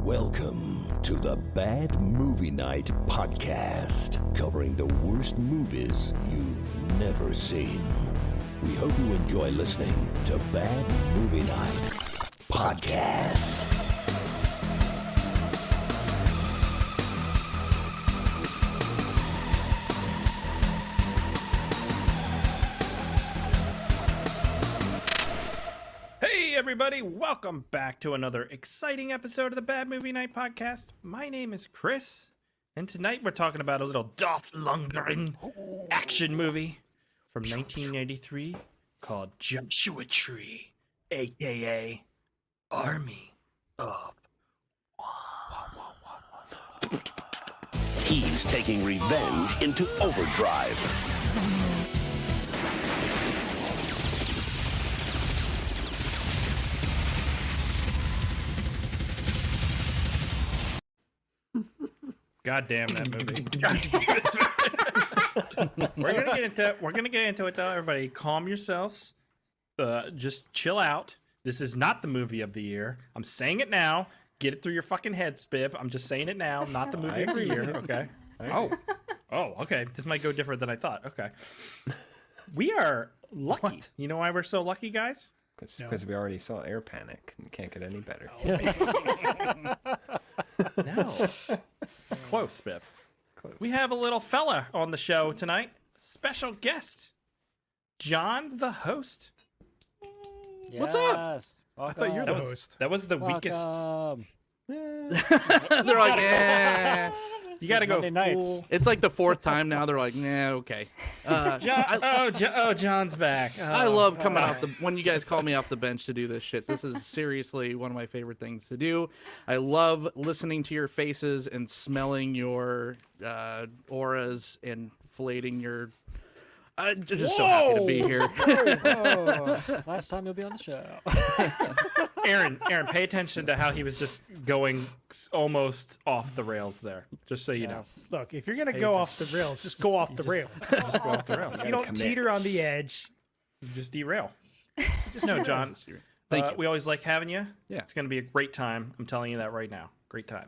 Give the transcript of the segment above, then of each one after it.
Welcome to the Bad Movie Night podcast, covering the worst movies you've never seen. We hope you enjoy listening to Bad Movie Night podcast. Everybody, welcome back to another exciting episode of the Bad Movie Night podcast. My name is Chris, and tonight we're talking about a little Dolph Lundgren action movie from 1983 called Joshua Tree, aka Army of One. He's taking revenge into overdrive. God damn that movie. We're gonna get into it though. Everybody calm yourselves. Just chill out. This is not the movie of the year. I'm saying it now. Get it through your fucking head, Spiv. I'm just saying it now. Not the movie of the year. Okay. Oh, okay. This might go different than I thought. Okay. We are lucky. What? You know why we're so lucky, guys? Because we already saw Air Panic and can't get any better. No. Close, Spiff. Close. We have a little fella on the show tonight. Special guest, John, the host. Yes. What's up? Welcome. I thought you were the host. That was the weakest. They're like, eh. You gotta go Monday full. nights. It's like the fourth time now. They're like, nah, okay. John's back. I love coming off when you guys call me off the bench to do this shit. This is seriously one of my favorite things to do. I love listening to your faces and smelling your auras and filleting your. I'm just so happy to be here. Last time you'll be on the show. Aaron, pay attention to how he was just going almost off the rails there. Just so you know. Look, if you're gonna go off the rails, just go off the rails. Just go off the rails. You don't teeter on the edge. Just derail. No, John. Thank you. We always like having you. Yeah. It's going to be a great time. I'm telling you that right now. Great time.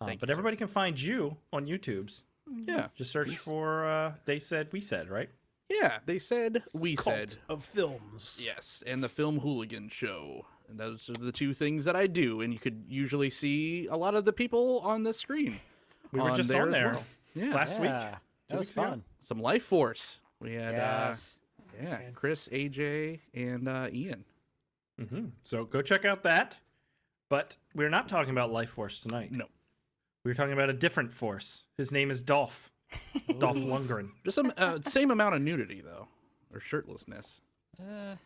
Thank but you, everybody can find you on YouTube's. Yeah. Just search for They Said, We Said, right? Yeah, they said, we Cult said. of films. Yes, and the Film Hooligan Show. And those are the two things that I do, and you could usually see a lot of the people on the screen. We were just on as there well. Yeah. last week. That was fun. Some Life Force. We had, Yes. Chris, AJ, and Ian. Mm-hmm. So go check out that. But we're not talking about Life Force tonight. No. We're talking about a different force. His name is Dolph. Dolph Lundgren. Just some same amount of nudity, though, or shirtlessness.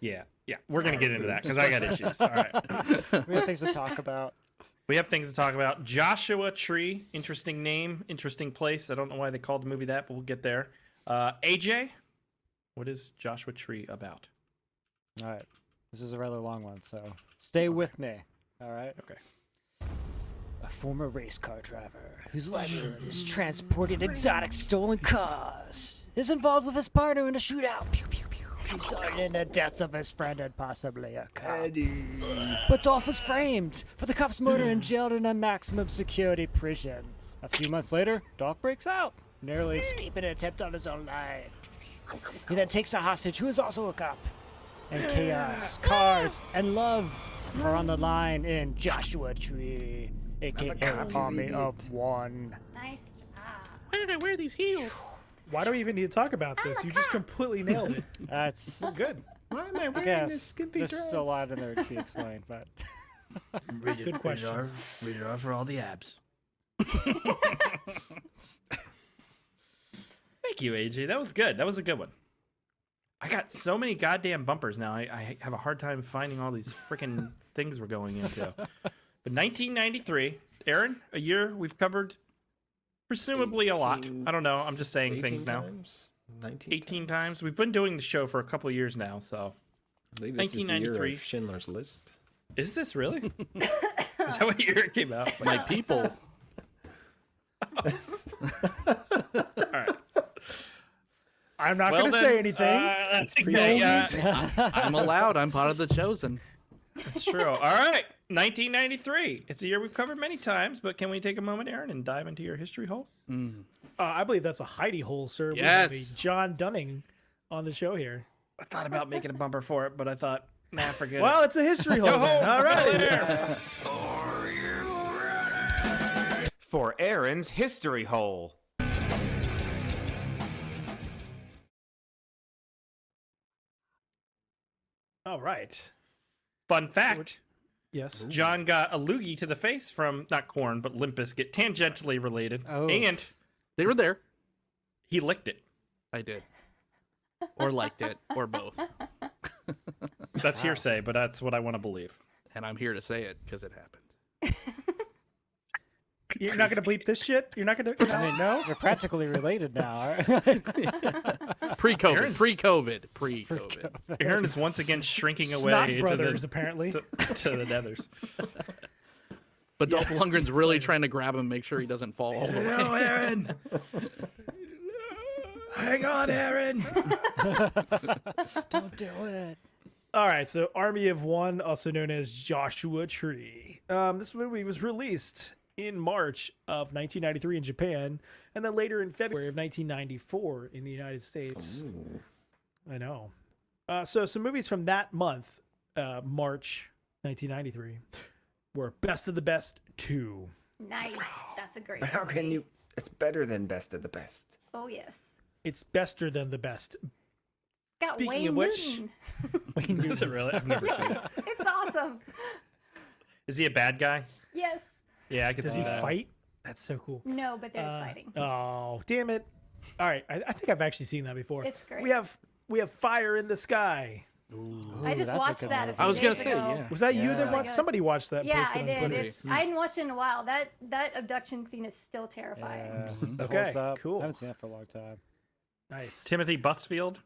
Yeah. We're going to get into that because I got issues. All right. We have things to talk about. We have things to talk about. Joshua Tree. Interesting name. Interesting place. I don't know why they called the movie that, but we'll get there. AJ, what is Joshua Tree about? All right. This is a rather long one, so stay with me. All right? Okay. A former race car driver whose livelihood is transporting exotic stolen cars is involved with his partner in a shootout. Pew, pew, pew. Resulting in the deaths of his friend and possibly a cop. But Dolph is framed for the cop's murder and jailed in a maximum security prison. A few months later, Dolph breaks out, narrowly escaping an attempt on his own life. He then takes a hostage who is also a cop. And chaos, cars, and love are on the line in Joshua Tree, aka Army of One. Nice job. Why did I wear these heels? Why do we even need to talk about this? You just completely nailed it. That's, Good. Why am I I wearing this guess, skimpy there's dress? still a lot in there to be explained, but Good question. Rated R for all the abs. Thank you, AJ. That was good. That was a good one. I got so many goddamn bumpers now. I have a hard time finding all these freaking things we're going into. But 1993, Aaron, a year we've covered presumably a lot. I don't know. I'm just saying things now. 18 times. We've been doing the show for a couple of years now, so. I believe this is the year 1993. of Schindler's List. Is this really? Is that what year it came out? My people. All right. I'm not Well going to then, say anything. That's pretty okay. I'm allowed. I'm part of the chosen. It's true. All right, 1993. It's a year we've covered many times, but can we take a moment, Aaron, and dive into your history hole? I believe that's a Heidi hole, sir. Yes. We have a John Dunning on the show here. I thought about making a bumper for it, but I thought, nah, forget it. Well, it's a history hole. then. All right. For Aaron's history hole. All right. Fun fact. Yes. John got a loogie to the face from, not Korn, but Limp Bizkit, tangentially related. Oh. And They were there. he licked it. I did. Or liked it, or both. That's hearsay, but that's what I want to believe. And I'm here to say it because it happened. You're not going to bleep this shit? You're not going to? I mean, no? They're practically related now. Pre-COVID. Aaron's- Pre-COVID. Aaron is once again shrinking Snot away brothers, apparently. to the nethers. But Dolph Yes, Lundgren's it's really like- trying to grab him, make sure he doesn't fall all the way. No, Aaron! Hang on, Aaron! Don't do it. All right, so Army of One, also known as Joshua Tree. This movie was released in March of 1993 in Japan, and then later in February of 1994 in the United States. I know. So some movies from that month, March 1993, were Best of the Best 2. Nice. That's a great How can movie. you? It's better than Best of the Best. Oh, yes. It's bester than the best. Got Speaking Wayne of which- Newton. Wayne Is it Newton. really? I've never seen it. It's awesome. Is he a bad guy? Yes. Yeah, I could Does see he that. fight? That's so cool. No, but there's fighting. Oh, damn it. All right, I think I've actually seen that before. It's great. We have Fire in the Sky. I just that's a watched good that a movie. few I was going days to say, ago. yeah. Was that you that Really watched? good. Somebody watched that. Yeah, posted I on did. Twitter. I hadn't watched it in a while. That abduction scene is still terrifying. It Okay, holds up. cool. I haven't seen it for a long time. Nice. Timothy Busfield?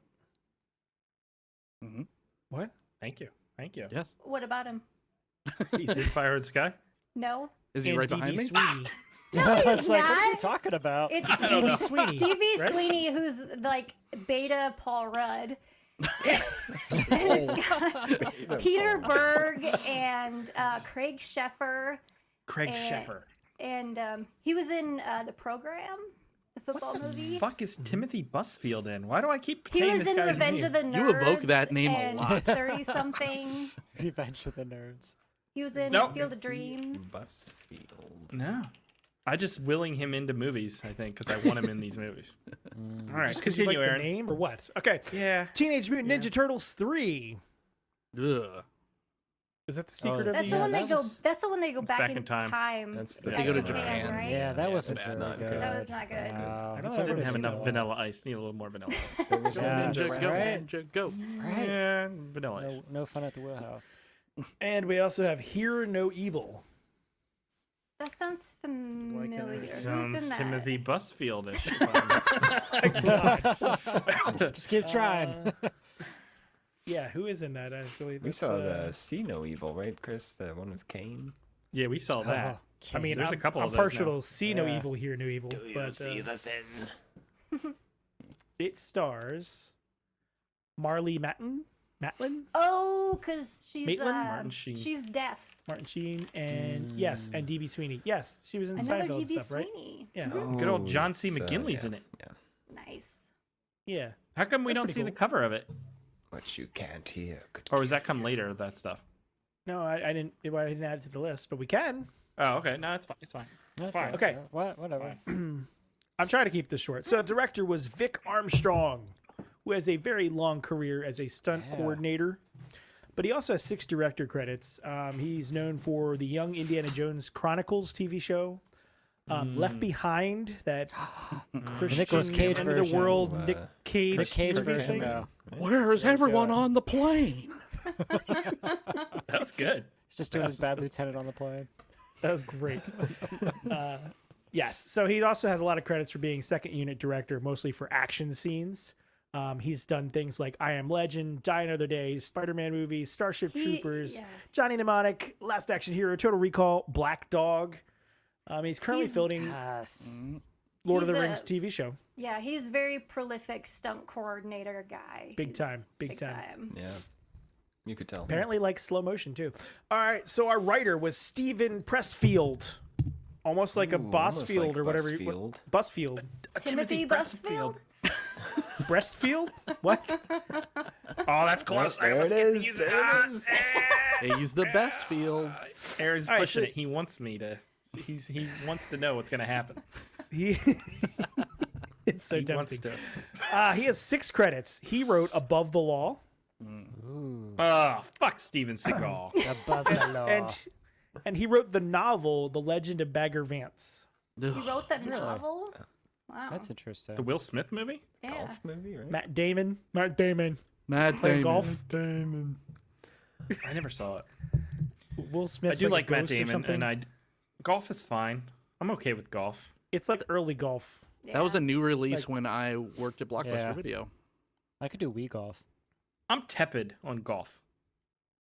What? Thank you. Thank you. Yes. What about him? He's in Fire in the Sky? No. Is he And right D.B. behind me? Sweeney. No, I he's was like, what's he not. talking about? It's D.B. Sweeney. D.B. right? Sweeney, who's like beta Paul Rudd. And it's got Peter Berg and Craig Sheffer. Craig And- Sheffer. And he was in The Program, the football movie. Fuck is Timothy Busfield in? Why do I keep He saying was this in guy's Revenge name? of the Nerds. You evoke that name a and lot. 30-something. Revenge of the Nerds. He was in Nope. Field of Dreams. Busfield. No. I just willing him into movies, I think, because I want him in these movies. All right, Just because you like continue, the Aaron. name or what? Okay. Yeah. Teenage Mutant Ninja Turtles 3. Ugh. Is that the secret of That's the? the one that they go. was- That's the one they go back, back in in time. time. That's the back They go to Japan, Japan. right? Yeah, that wasn't that's very not good. good. That was not good. No, I don't it's know I didn't I've have seen enough that one. vanilla ice. Need a little more vanilla ice. Yeah, Ninja, go, right? ninja, go. Right. Yeah, vanilla ice. No fun at the wheelhouse. And we also have Hear No Evil. That sounds familiar. Who's Sounds in that? Timothy Busfield-ish. Just keep trying. Yeah, who is in that? Actually, We saw the See No Evil, right, Chris? The one with Kane. Yeah, we saw that. I mean, There's I'm, a couple I'm of those partial now. to See No Yeah. Evil, Hear No Evil. But the sin? it stars Marley Matlin, Oh, because she's Maitland? Martin Sheen. she's deaf. Martin Sheen, and yes, and DB Sweeney. Yes, she was in Another Seinfeld and D.B. stuff, right? Sweeney. Yeah, Good old John C. So, McGinley's yeah, in it. Yeah. Nice. yeah. How come we That's don't pretty see the cool. cover of it? What you can't hear. Or does that come later, that stuff? No, I didn't. I didn't add it to the list, but we can. Oh, okay. No, it's fine. It's fine. That's fine. Okay. Whatever. I'm trying to keep this short. So, director was Vic Armstrong, who has a very long career as a stunt coordinator. But he also has 6 director credits. He's known for the Young Indiana Jones Chronicles TV show, Left Behind, that Christian Nicolas Cage End of the version. World Nick Cage, Nick Cage movie version. thing. No. Where is everyone on the plane? That was good. He's just doing his bad lieutenant on the plane. That was great. Yes. So he also has a lot of credits for being second unit director, mostly for action scenes. He's done things like I Am Legend, Die Another Day, Spider-Man movies, Starship Troopers, yeah. Johnny Mnemonic, Last Action Hero, Total Recall, Black Dog. He's currently He's- filming Yes. Lord of the He's Rings TV show. Yeah, he's very prolific stunt coordinator guy. Big He's time, big time. Yeah. You could tell. Apparently like slow motion too. All right, so our writer was Stephen Pressfield. Almost like a Bossfield like or whatever. Busfield. Busfield. Timothy Busfield. Breastfield? What? Oh, that's close. There it is. There it is. He's the best field. Aaron's right, pushing so- it. He wants me to. He wants to know what's going to happen. He It's so He wants tempting. to. He has 6 credits. He wrote Above the Law. Oh, fuck Steven Seagal. Above the law. And he wrote the novel The Legend of Bagger Vance. He wrote that novel. Wow. That's interesting. The Will Smith movie? Yeah. Golf movie, right? Matt Damon. Matt Damon. Mad Playing Damon. golf. I never saw it. Will Smith. I do like Matt Ghost or Damon, something. and golf is fine. I'm okay with golf. It's like early golf. That was a new release Like- when I worked at Blockbuster Yeah. Video. I could do Wii golf. I'm tepid on golf.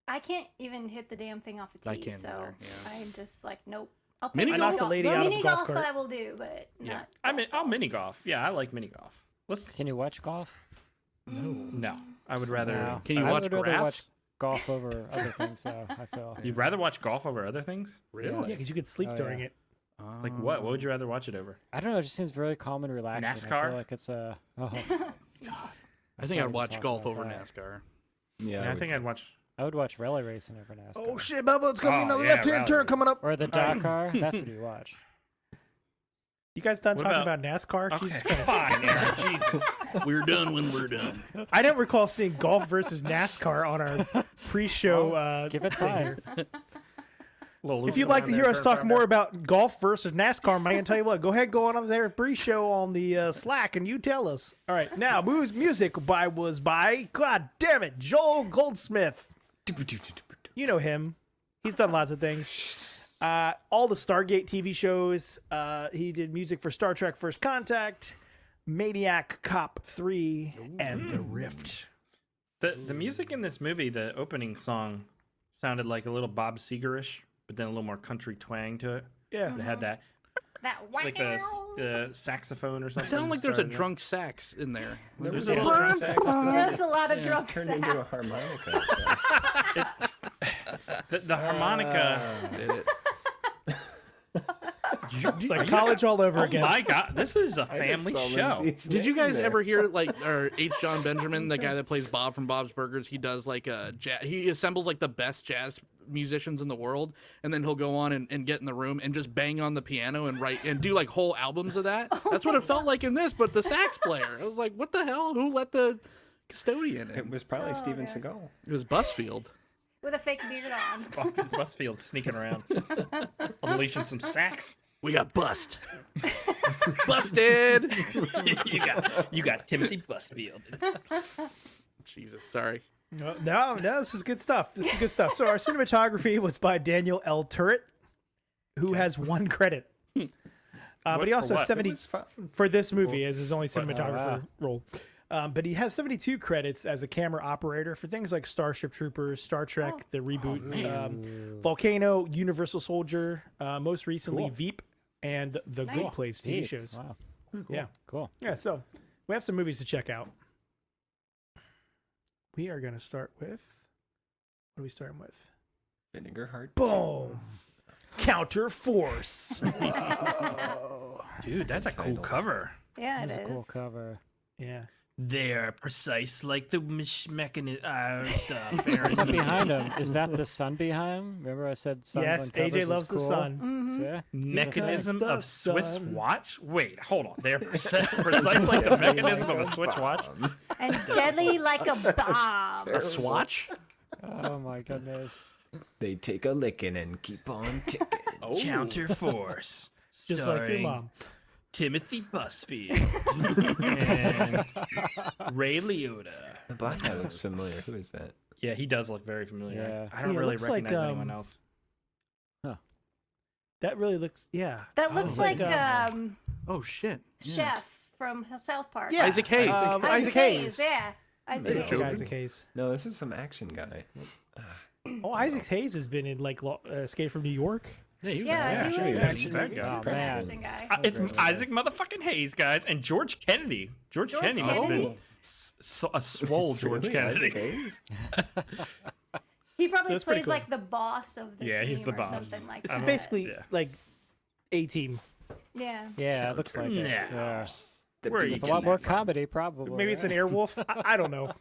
I can't even hit the damn thing off the I tee, can't so either, yeah. I'm just like, nope. I'll Mini play golf? I knocked the lady out of mini a golf golf cart. I will do, but not. I'll mini golf. Yeah, I like mini golf. Let's. Can you watch golf? No, I would rather. No. Can you I watch would rather grass? watch golf over other things, though, I feel. You'd rather watch golf over other things? Really? Yeah, because you could sleep Oh, during yeah. it. Like what? What would you rather watch it over? I don't know. It just seems very calm and relaxing. I NASCAR? feel like it's a. Oh, I think I'd watch golf over NASCAR. Yeah, I think I'd watch. I would watch rally racing over NASCAR. Oh shit, Bubba! It's gonna be another yeah, left-hand turn rally. coming up. Or the Dakar. That's what you watch. You guys done What talking about- about NASCAR? Okay, Jesus Christ. fine, Aaron. Jesus. We're done when we're done. I don't recall seeing golf versus NASCAR on our pre-show. Give it time. If you'd like to hear us talk more about golf versus NASCAR, man, tell you what, go ahead, go on there pre-show on the Slack, and you tell us. All right, now music was by God damn it, Joel Goldsmith. You know him. He's done lots of things. All the Stargate TV shows. He did music for Star Trek: First Contact, Maniac Cop 3, and The Rift. The music in this movie, the opening song, sounded like a little Bob Seger-ish, but then a little more country twang to it. Yeah. It had that, That like the saxophone or It something. sounds like there's a started it. drunk sax in there. There's a a little drum drum sax, but There's a lot of drunk turned into a sounds. harmonica. The harmonica. It's like college all over Oh again. my god, this is a family show. Did you guys ever hear or H. John Benjamin, the guy that plays Bob from Bob's Burgers? He does like a jazz. He assembles like the best jazz musicians in the world, and then he'll go on and get in the room and just bang on the piano and write and do like whole albums of that. That's what it felt like in this, but the sax player. I was like, what the hell? Who let the custodian in? It was probably Steven Seagal. It was Busfield. With a fake beard on. Busfield sneaking around, unleashing some sax. We got bust. Busted. you got Timothy Busfield. Jesus, sorry. No, this is good stuff. So our cinematography was by Daniel L. Turret, who has 1 credit. But he for also what? has 70 It was fun. for this movie as his only cinematographer wow. role. But he has 72 credits as a camera operator for things like Starship Troopers, Star Trek, the reboot, Volcano, Universal Soldier, most recently Veep, and the Good Nice. Place TV Deep. shows. Wow. Yeah. Cool. Yeah, so we have some movies to check out. We are going to start with, what are we starting with? Vinegar Heart. Boom! Counter Force. Dude, that's a cool cover. Yeah, it That's a cool is. cover. Yeah. They're precise like the mechanism stuff. What's up behind him? Is that the sun behind him? Remember I said suns Yes, on covers AJ is loves the cool? sun. See? Mechanism The of Swiss sun. watch? Wait, hold on. They're precise like the mechanism of a Swiss watch? And deadly like a bomb. A swatch? Oh my goodness. They take a licking and keep on ticking. Counter Force. Just like your mom. Timothy Busfield and Ray Liotta. The black guy looks familiar. Who is that? Yeah, he does look very familiar. Yeah. I don't Yeah, it really looks like, recognize anyone else. That really looks, yeah. That looks like Oh shit. Chef from South Park. Yeah. Isaac Hayes. Isaac Hayes. Yeah. Isaac It Hayes. looks like Isaac Hayes. No, this is some action guy. Oh, Isaac Hayes has been in like Escape from New York. Yeah, he was That guy. he's Oh, an man. interesting guy. It's Isaac motherfucking Hayes, guys, and George Kennedy. George Kennedy must have been. a swole George Really? Isaac Kennedy. Hayes? He probably it's pretty plays cool. like the boss of the team. Yeah, he's the or boss. Something like This that. is basically Yeah. like A-Team. Yeah. Yeah, it looks like it. No. Yeah. Where are you With a lot more comedy, probably. Maybe it's an Airwolf. I don't know.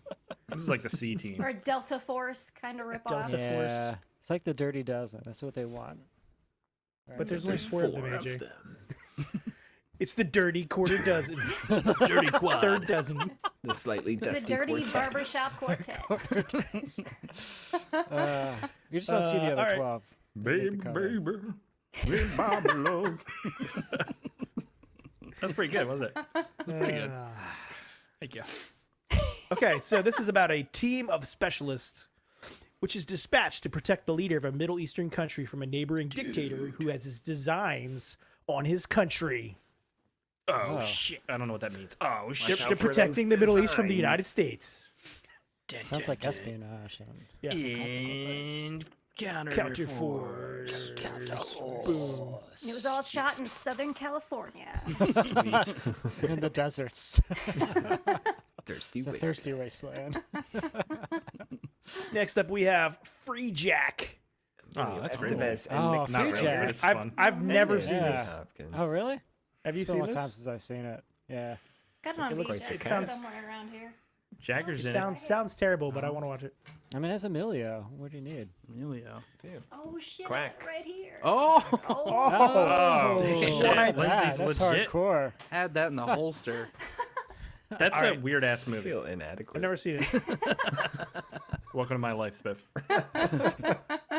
This is like the C team. Or a Delta Force kind of rip off. Delta Yeah, Force. it's like the Dirty Dozen. That's what they want. But there's only 4 of them, AJ. them. It's the dirty quarter dozen. Dirty quad. Third dozen. The slightly The dusty Dirty quartet. Barbershop Quartet. You just don't see the all other right. 12. Baby, baby, with Bobby love. That's pretty good, wasn't it? Pretty good. Thank you. Okay, so this is about a team of specialists which is dispatched to protect the leader of a Middle Eastern country from a neighboring dictator who has his designs on his country. Oh, shit. I don't know what that means. Oh, shit. They're protecting the Middle East from the United States. Sounds like espionage. And Yeah. And Counterforce. Boom. It was all shot in Southern California. in the deserts. Thirsty It's a wasteland. thirsty wasteland. Next up, we have Free Jack. Oh, that's great. Estevez and Oh, Nick Not Free really, Jack. but it's I've, fun. I've never and seen Yeah. this. Hopkins. Oh, really? Have you It's been a seen long time this? since I've seen it. Yeah. Got it on It looks VHS like it sounds- somewhere around here. Jagger's It in sounds terrible, but I want to watch it. I mean, it has Emilio. What do you need? Emilio. Oh shit! Quack. Right here. Oh, Oh, shit. shit. Like Lindsay's that. That's legit. hardcore. had that in the holster. That's All a right. weird ass I movie. feel inadequate. I've never seen it. Welcome to my life, Spiff.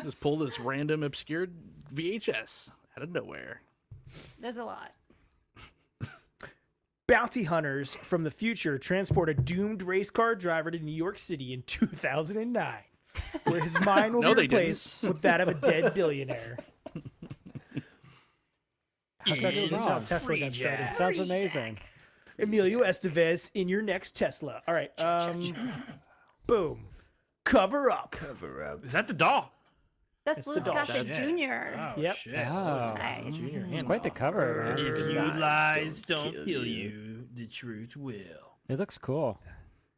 Just pull this random obscure VHS out of nowhere. There's a lot. Bounty hunters from the future transport a doomed race car driver to New York City in 2009, where his mind will No, be they didn't. replaced with that of a dead billionaire. That's actually how Tesla got started. Sounds amazing. Emilio Estevez in your next Tesla. All right. Boom. Cover up. Cover up. Is that the doll? That's It's the Louis doll. Gossett Yeah. Jr. Oh, Yep. shit. Oh, Nice. it's quite the cover. Man. If you Lies lies don't don't kill kill you. you, the truth will. It looks cool.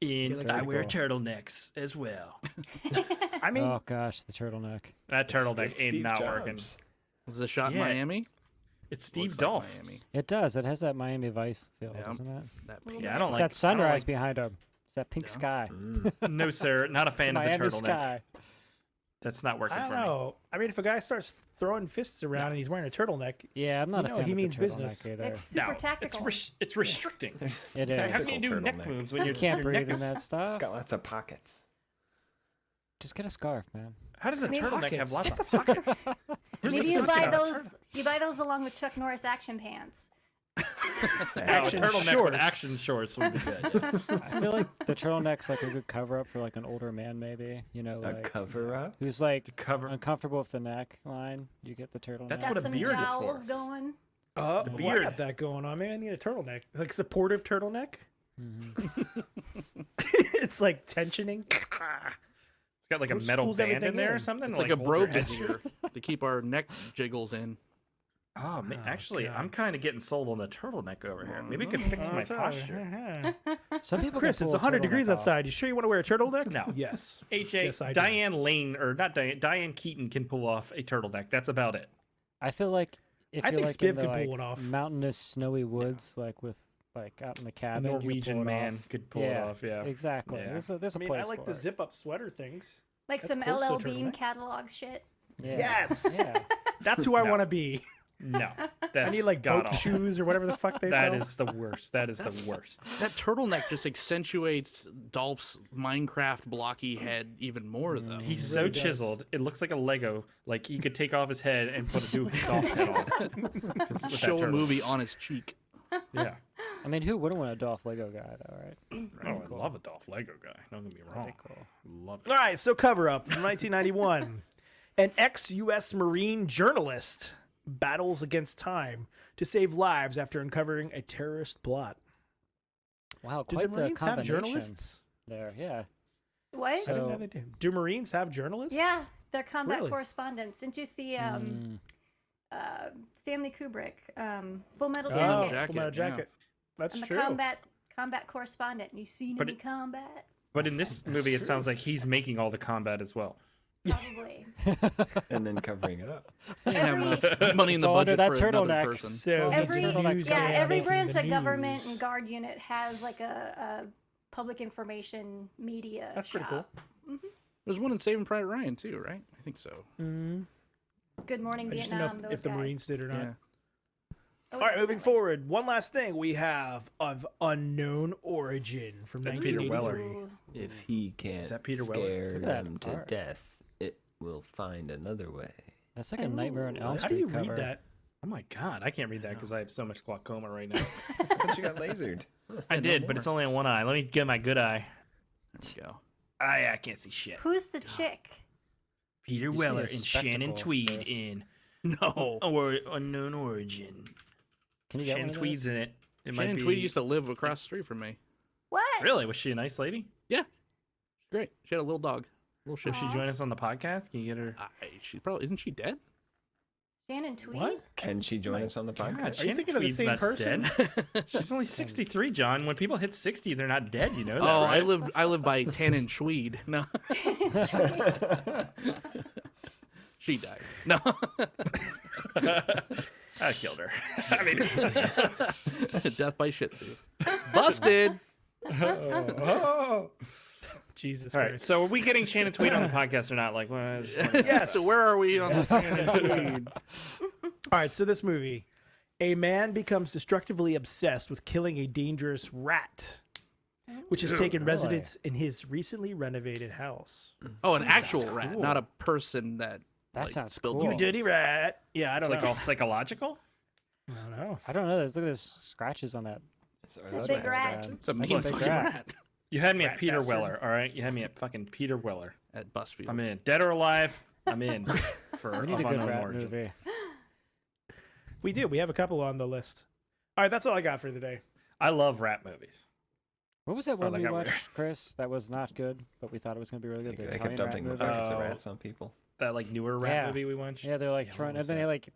And looks I pretty wear cool. turtlenecks as well. I mean, Oh gosh, the turtleneck. That turtleneck It's ain't Steve not Jobs. working. Was this shot in Yeah. Miami? It's Steve Looks like Dolph. Miami. It does. It has that Miami Vice feel, Yeah. doesn't it? That Yeah, I don't It's like that sunrise I don't behind him. It's that pink sky. like, no, sir. Not a It's fan of the Miami turtleneck. sky. That's not working I don't for me. know. I mean, if a guy starts throwing fists around and he's wearing a turtleneck, Yeah, I'm not You a know, fan he of means the business. turtleneck either. It's super No, tactical. it's restricting. It is. How can you Tactical do neck turtleneck. moves when You you're can't your breathe neck in is- that stuff. It's got lots of pockets. Just get a scarf, man. How does a Maybe turtleneck pockets. have lots of pockets? Where's Maybe the you pocket buy on a those. You buy those along with Chuck Norris action pants. No, Action a turtleneck shorts. with action shorts would be good. Yeah. I feel like the turtleneck's like a good cover up for like an older man, maybe. You know, A like cover up. who's like cover- uncomfortable with the neckline. You get the turtleneck. That's Got what a some beard is for. jowls going. well, I beard. got that going on, man. I need a turtleneck. Like supportive turtleneck. It's like tensioning. It's got like a Pulls- metal pulls band in everything there or in. something. It's to, like a hold bro your head. picture to keep our neck jiggles in. Oh, man, actually, I'm kind of getting sold on the turtleneck over here. Maybe it could Oh, fix my posture. Some people. Chris, can it's pull a 100 degrees turtleneck off. outside. You sure you want to wear a turtleneck? No. Yes. AJ, Yes, I do. Diane Lane, or not Diane, Diane Keaton can pull off a turtleneck. That's about it. I feel like if I you're think like Spiv in the could pull like, one off. mountainous, snowy woods, like with like out in the A cabin, you can pull Norwegian it man off. could pull it off, yeah. Exactly. Yeah. There's a I mean, place I like for the it. zip up sweater things. Like That's some close to a LL Bean turtleneck. catalog shit. Yeah. Yes. Yeah. That's who I No. want to be. No. I That's need like boat god-awful. shoes or whatever the fuck they That sell. is the worst. That is the worst. That turtleneck just accentuates Dolph's Minecraft blocky head even more, though. He's really so does. chiseled. It looks like a Lego. Like he could take off his head and put a new Dolph head on. 'Cause with Show that a turtleneck. movie on his cheek. Yeah. I mean, who wouldn't want a Dolph Lego guy, though, right? Oh, I love a Dolph Lego guy. Don't get me wrong. Love it. All right, so cover up from 1991. An ex-U.S. Marine journalist battles against time to save lives after uncovering a terrorist plot. Wow, Do quite the the Marines have combination journalists? there. Yeah. What? I didn't know So- they did. Do Marines have journalists? Yeah, they're combat Really? correspondents. Didn't you see Mm. Stanley Kubrick, Full Metal Oh, Jacket? Jacket, Full Metal yeah. Jacket. That's I'm a true. combat combat correspondent. You seen But any combat? But in this movie, it sounds like he's making all the combat as well. Probably. And then covering it up. Every, Money in the all under budget that for another turtleneck. person. So every he's a news guy every making branch the of government news. and guard unit has like a public information media. That's pretty cool. shop. There's one in Saving Private Ryan too, right? I think so. Good Morning I just don't know Vietnam. if Those the guys. Marines did or not. Yeah. Oh, All right, moving definitely. forward. One last thing we have of unknown origin from That's Peter 1983. Weller. If he can't that Peter Weller? scare Look at that them to art. death, it will find another way. That's like a Nightmare on Elm How do Street you cover. read that? Oh my god, I can't read that because I have so much glaucoma right now. I thought you got lasered. I did, but it's only on one eye. Let me get my good eye. There you go. I can't see shit. Who's the chick? Peter You see Weller a and Shannon spectacle, Tweed Chris. in No. or Unknown Origin. Can you get Shannon one of Tweed's those? in it. It Shannon might be... Tweed used to live across the street from me. What? Really? Was she a nice lady? Yeah. Great. She had a little dog. Little shit. Should she join us on the podcast? Can you get her? She probably isn't she dead? Shannon Tweed? What? Can she join us on the God, podcast? Are you thinking of the Tweed's same not person? dead. She's only 63, John. When people hit 60, they're not dead. You know that, Oh, right? I lived by Tannen Schweed. No. She died. No. I killed her. I mean, Death by Shih Tzu. Busted. Jesus all right. Christ. So are we getting Shannon Tweed on the podcast or not? Like, well, Yes. So where are we on the Shannon Tweed? All right, so this movie. A man becomes destructively obsessed with killing a dangerous rat, which has taken residence in his recently renovated house. Oh, an actual rat, not a person that That sounds spilled cool. the You dirty rat. Yeah, I it's don't like know. all psychological. I don't know. I don't know. Look at those scratches on that. It's a big rat. It's a Like mean big fucking rat. You had me at Rat Peter bastard. Weller. All right. You had me at fucking Peter Weller. At Busfield. I'm in. Dead or alive, I'm in for We need a Of good Unknown rat Origin. movie. We do. We have a couple on the list. All right, that's all I got for today. I love rat movies. What was that one that we got watched, weird. Chris? That was not good, but we thought it was going to be really good. The They kept Italian rat dumping movie. buckets of Oh. rats on people. That like newer rat Yeah. movie we watched. Yeah, they're like Yeah, throwing, what and was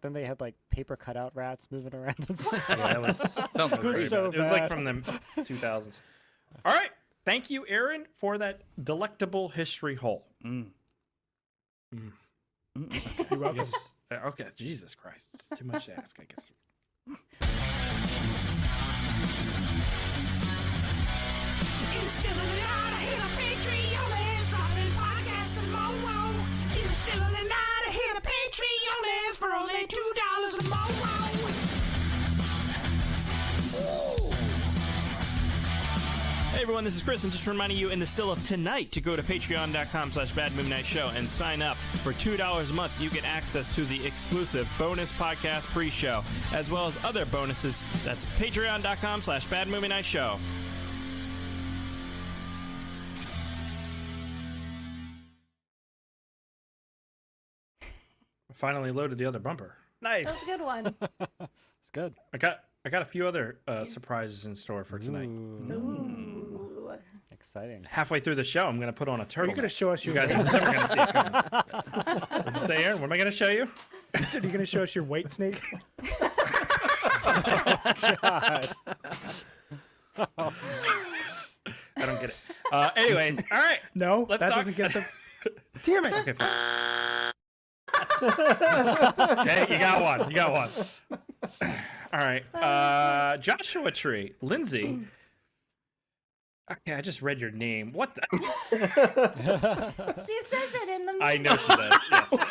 then they had like paper cutout rats moving around. And stuff. Yeah, that was Sounds that was great. very so bad. It was like bad. from the 2000s. All right. Thank you, Aaron, for that delectable history hole. You're I welcome. guess, okay, Jesus Christ. It's too much to ask, I guess. Hey everyone, this is Chris, and just reminding you in the still of tonight to go to patreon.com/badmoonnightshow and sign up. For $2 a month, you get access to the exclusive bonus podcast pre-show, as well as other bonuses. That's patreon.com/badmovienightshow. Finally loaded the other bumper. That was Nice. a good one. It's good. I got a few other surprises in store for tonight. Ooh. Exciting. Halfway through the show, I'm going to put on a turtle. Are you going to show us You your? guys are never going to see it coming. What'd you say, Aaron? What am I going to show you? Are you going to show us your white snake? God. I don't get it. Anyways, all right. No, Let's that talk- doesn't get the. Damn it! Okay, fine. Okay, you got one. You got one. All right. Joshua Tree. Lindsay. Okay, I just read your name. What the? She says it in the movie. I know she does.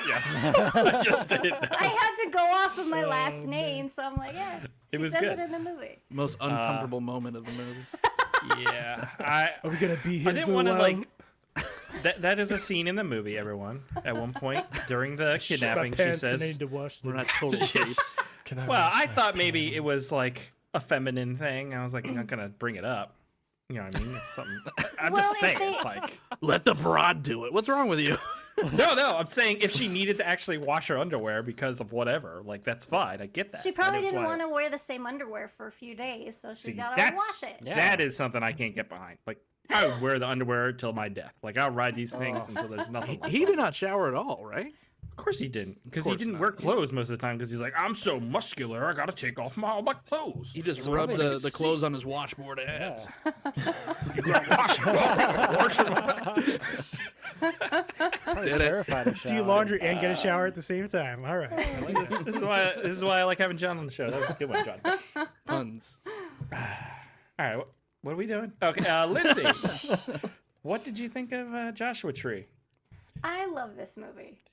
Yes. I just did. I had to go off of my last name, so I'm like, yeah. She was says good. it in the movie. Most uncomfortable moment of the movie. Yeah. Are we gonna be here I didn't for a want to while? like. That is a scene in the movie. Everyone, at one point during the Shit, my kidnapping, she pants, I says, need to wash them. We're not total creeps. "Well, I thought maybe it was like a feminine thing." I was like, "I'm not gonna bring it up." You know what I mean? If something. I'm Well, just if saying, they- like, Let the broad do it. What's wrong with you? no. I'm saying if she needed to actually wash her underwear because of whatever, like that's fine. I get that. She probably didn't want to wear the same underwear for a few days, so she's got to wash it. Yeah. That is something I can't get behind. Like, I would wear the underwear till my death. Like, I'll ride these things until there's nothing left. He did not shower at all, right? Of course he didn't, because he didn't wear clothes most of the time. Because he's like, I'm so muscular, I gotta take off all my clothes. He just rubbed the clothes on his washboard ads. You gotta wash them. Terrified of Do you laundry and get a shower at the same time? All right. This is why I like having John on the show. That was a good one, John. Puns. All right, what are we doing? Okay, Lindsay, what did you think of Joshua Tree? I love this movie.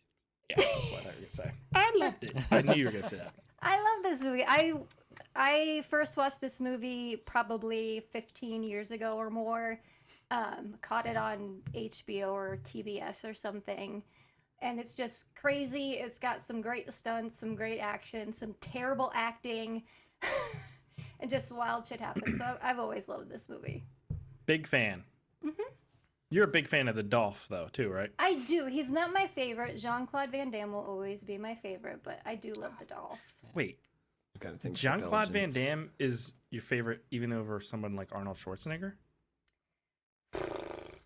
Yeah, that's what I thought you were gonna say. I loved it. I knew you were gonna say that. I love this movie. I first watched this movie probably 15 years ago or more. Caught it on HBO or TBS or something. And it's just crazy. It's got some great stunts, some great action, some terrible acting, and just wild shit happens. So I've always loved this movie. Big fan. You're a big fan of the Dolph, though, too, right? I do. He's not my favorite. Jean-Claude Van Damme will always be my favorite, but I do love the Dolph. Wait, Gotta think Jean-Claude Van intelligence. Damme is your favorite even over someone like Arnold Schwarzenegger?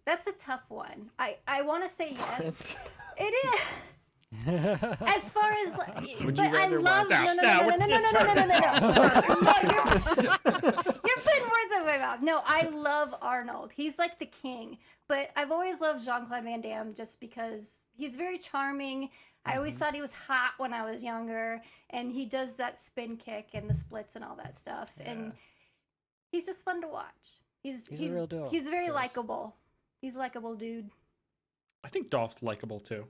That's a tough one. I want to say yes. It is. As far as, but I love You're putting words in my mouth. No, I love Arnold. He's like the king. But I've always loved Jean-Claude Van Damme just because he's very charming. I always thought he was hot when I was younger, and he does that spin kick and the splits and all that stuff. Yeah. And he's just fun to watch. He's a real deal. He's very likable. He's a likable dude. I think Dolph's likable, too.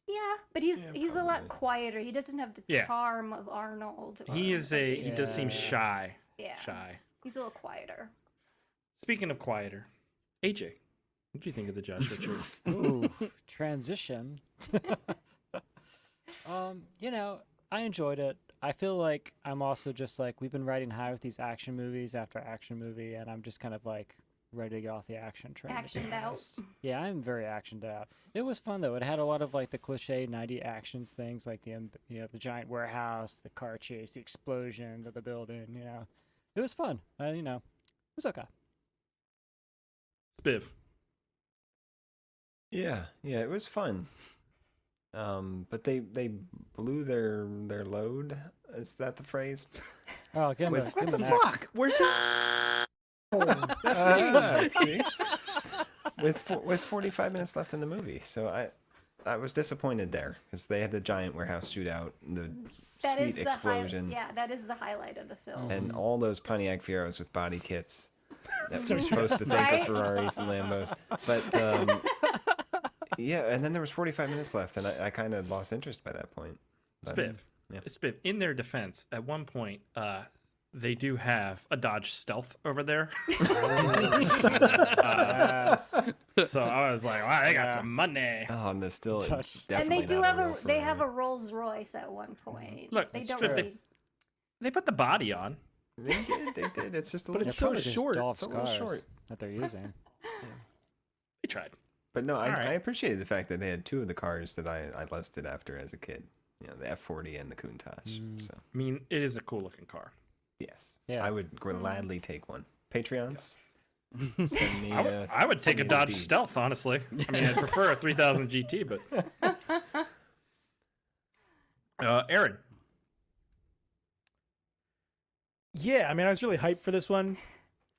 Yeah, but he's a lot quieter. He doesn't have the charm of Arnold. He does seem shy. Yeah. Shy. He's a little quieter. Speaking of quieter, AJ, what do you think of the Joshua Tree? Ooh, transition. I enjoyed it. I feel like I'm also just like, we've been riding high with these action movies after action movie, and I'm just kind of like ready to get off the action train. Actioned out. Yeah, I'm very actioned out. It was fun though. It had a lot of like the cliche 90 actions things, like the giant warehouse, the car chase, the explosion of the building. It was fun. It was okay. Spiv. Yeah, it was fun. But they blew their load. Is that the phrase? Oh, give what the fuck? Where's it? That's me. See? With 45 minutes left in the movie, so I was disappointed there because they had the giant warehouse shootout, the sweet explosion. That is the highlight of the film. And all those Pontiac Fieros with body kits that we're supposed to think of Ferraris and Lambos. But yeah, and then there was 45 minutes left, and I kind of lost interest by that point. Spiv. Spiv. In their defense, at one point, they do have a Dodge Stealth over there. So I was like, wow, they got some money. Oh, and there's still and they do have a Rolls Royce at one point. Look, they don't really... they put the body on. They did. It's just a but little it's so short. short. It's a little short that they're using. They tried. But no, I appreciated the fact that they had two of the cars that I lusted after as a kid. The F40 and the Countach. So I mean, it is a cool looking car. yes, Yeah. I would gladly take one. Patreons. Send me, I would take a Dodge Stealth, honestly. I mean, I'd prefer a 3000 GT, but Aaron. Yeah, I mean, I was really hyped for this one.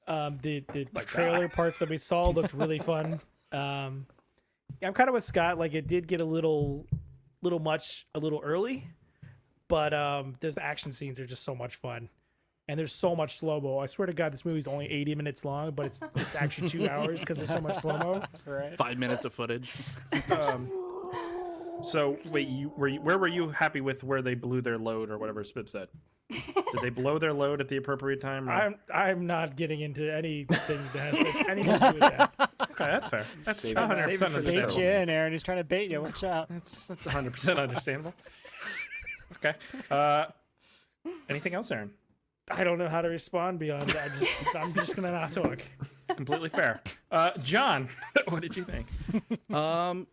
The trailer parts that we saw looked really fun. I'm kind of with Scott. Like, it did get a little much a little early, but the action scenes are just so much fun, and there's so much slow mo. I swear to God, this movie's only 80 minutes long, but it's actually 2 hours because there's so much slow mo. Right. 5 minutes of footage. So wait, where were you happy with where they blew their load or whatever Spiv said? Did they blow their load at the appropriate time? Or? I'm not getting into anything that has anything to do with that. Okay, that's fair. That's Save 100% it for the Bait understandable. you in, Aaron. He's trying to bait you. Watch out. That's 100% understandable. Okay. Anything else, Aaron? I don't know how to respond beyond that. I'm just gonna not talk. Completely fair. John, what did you think?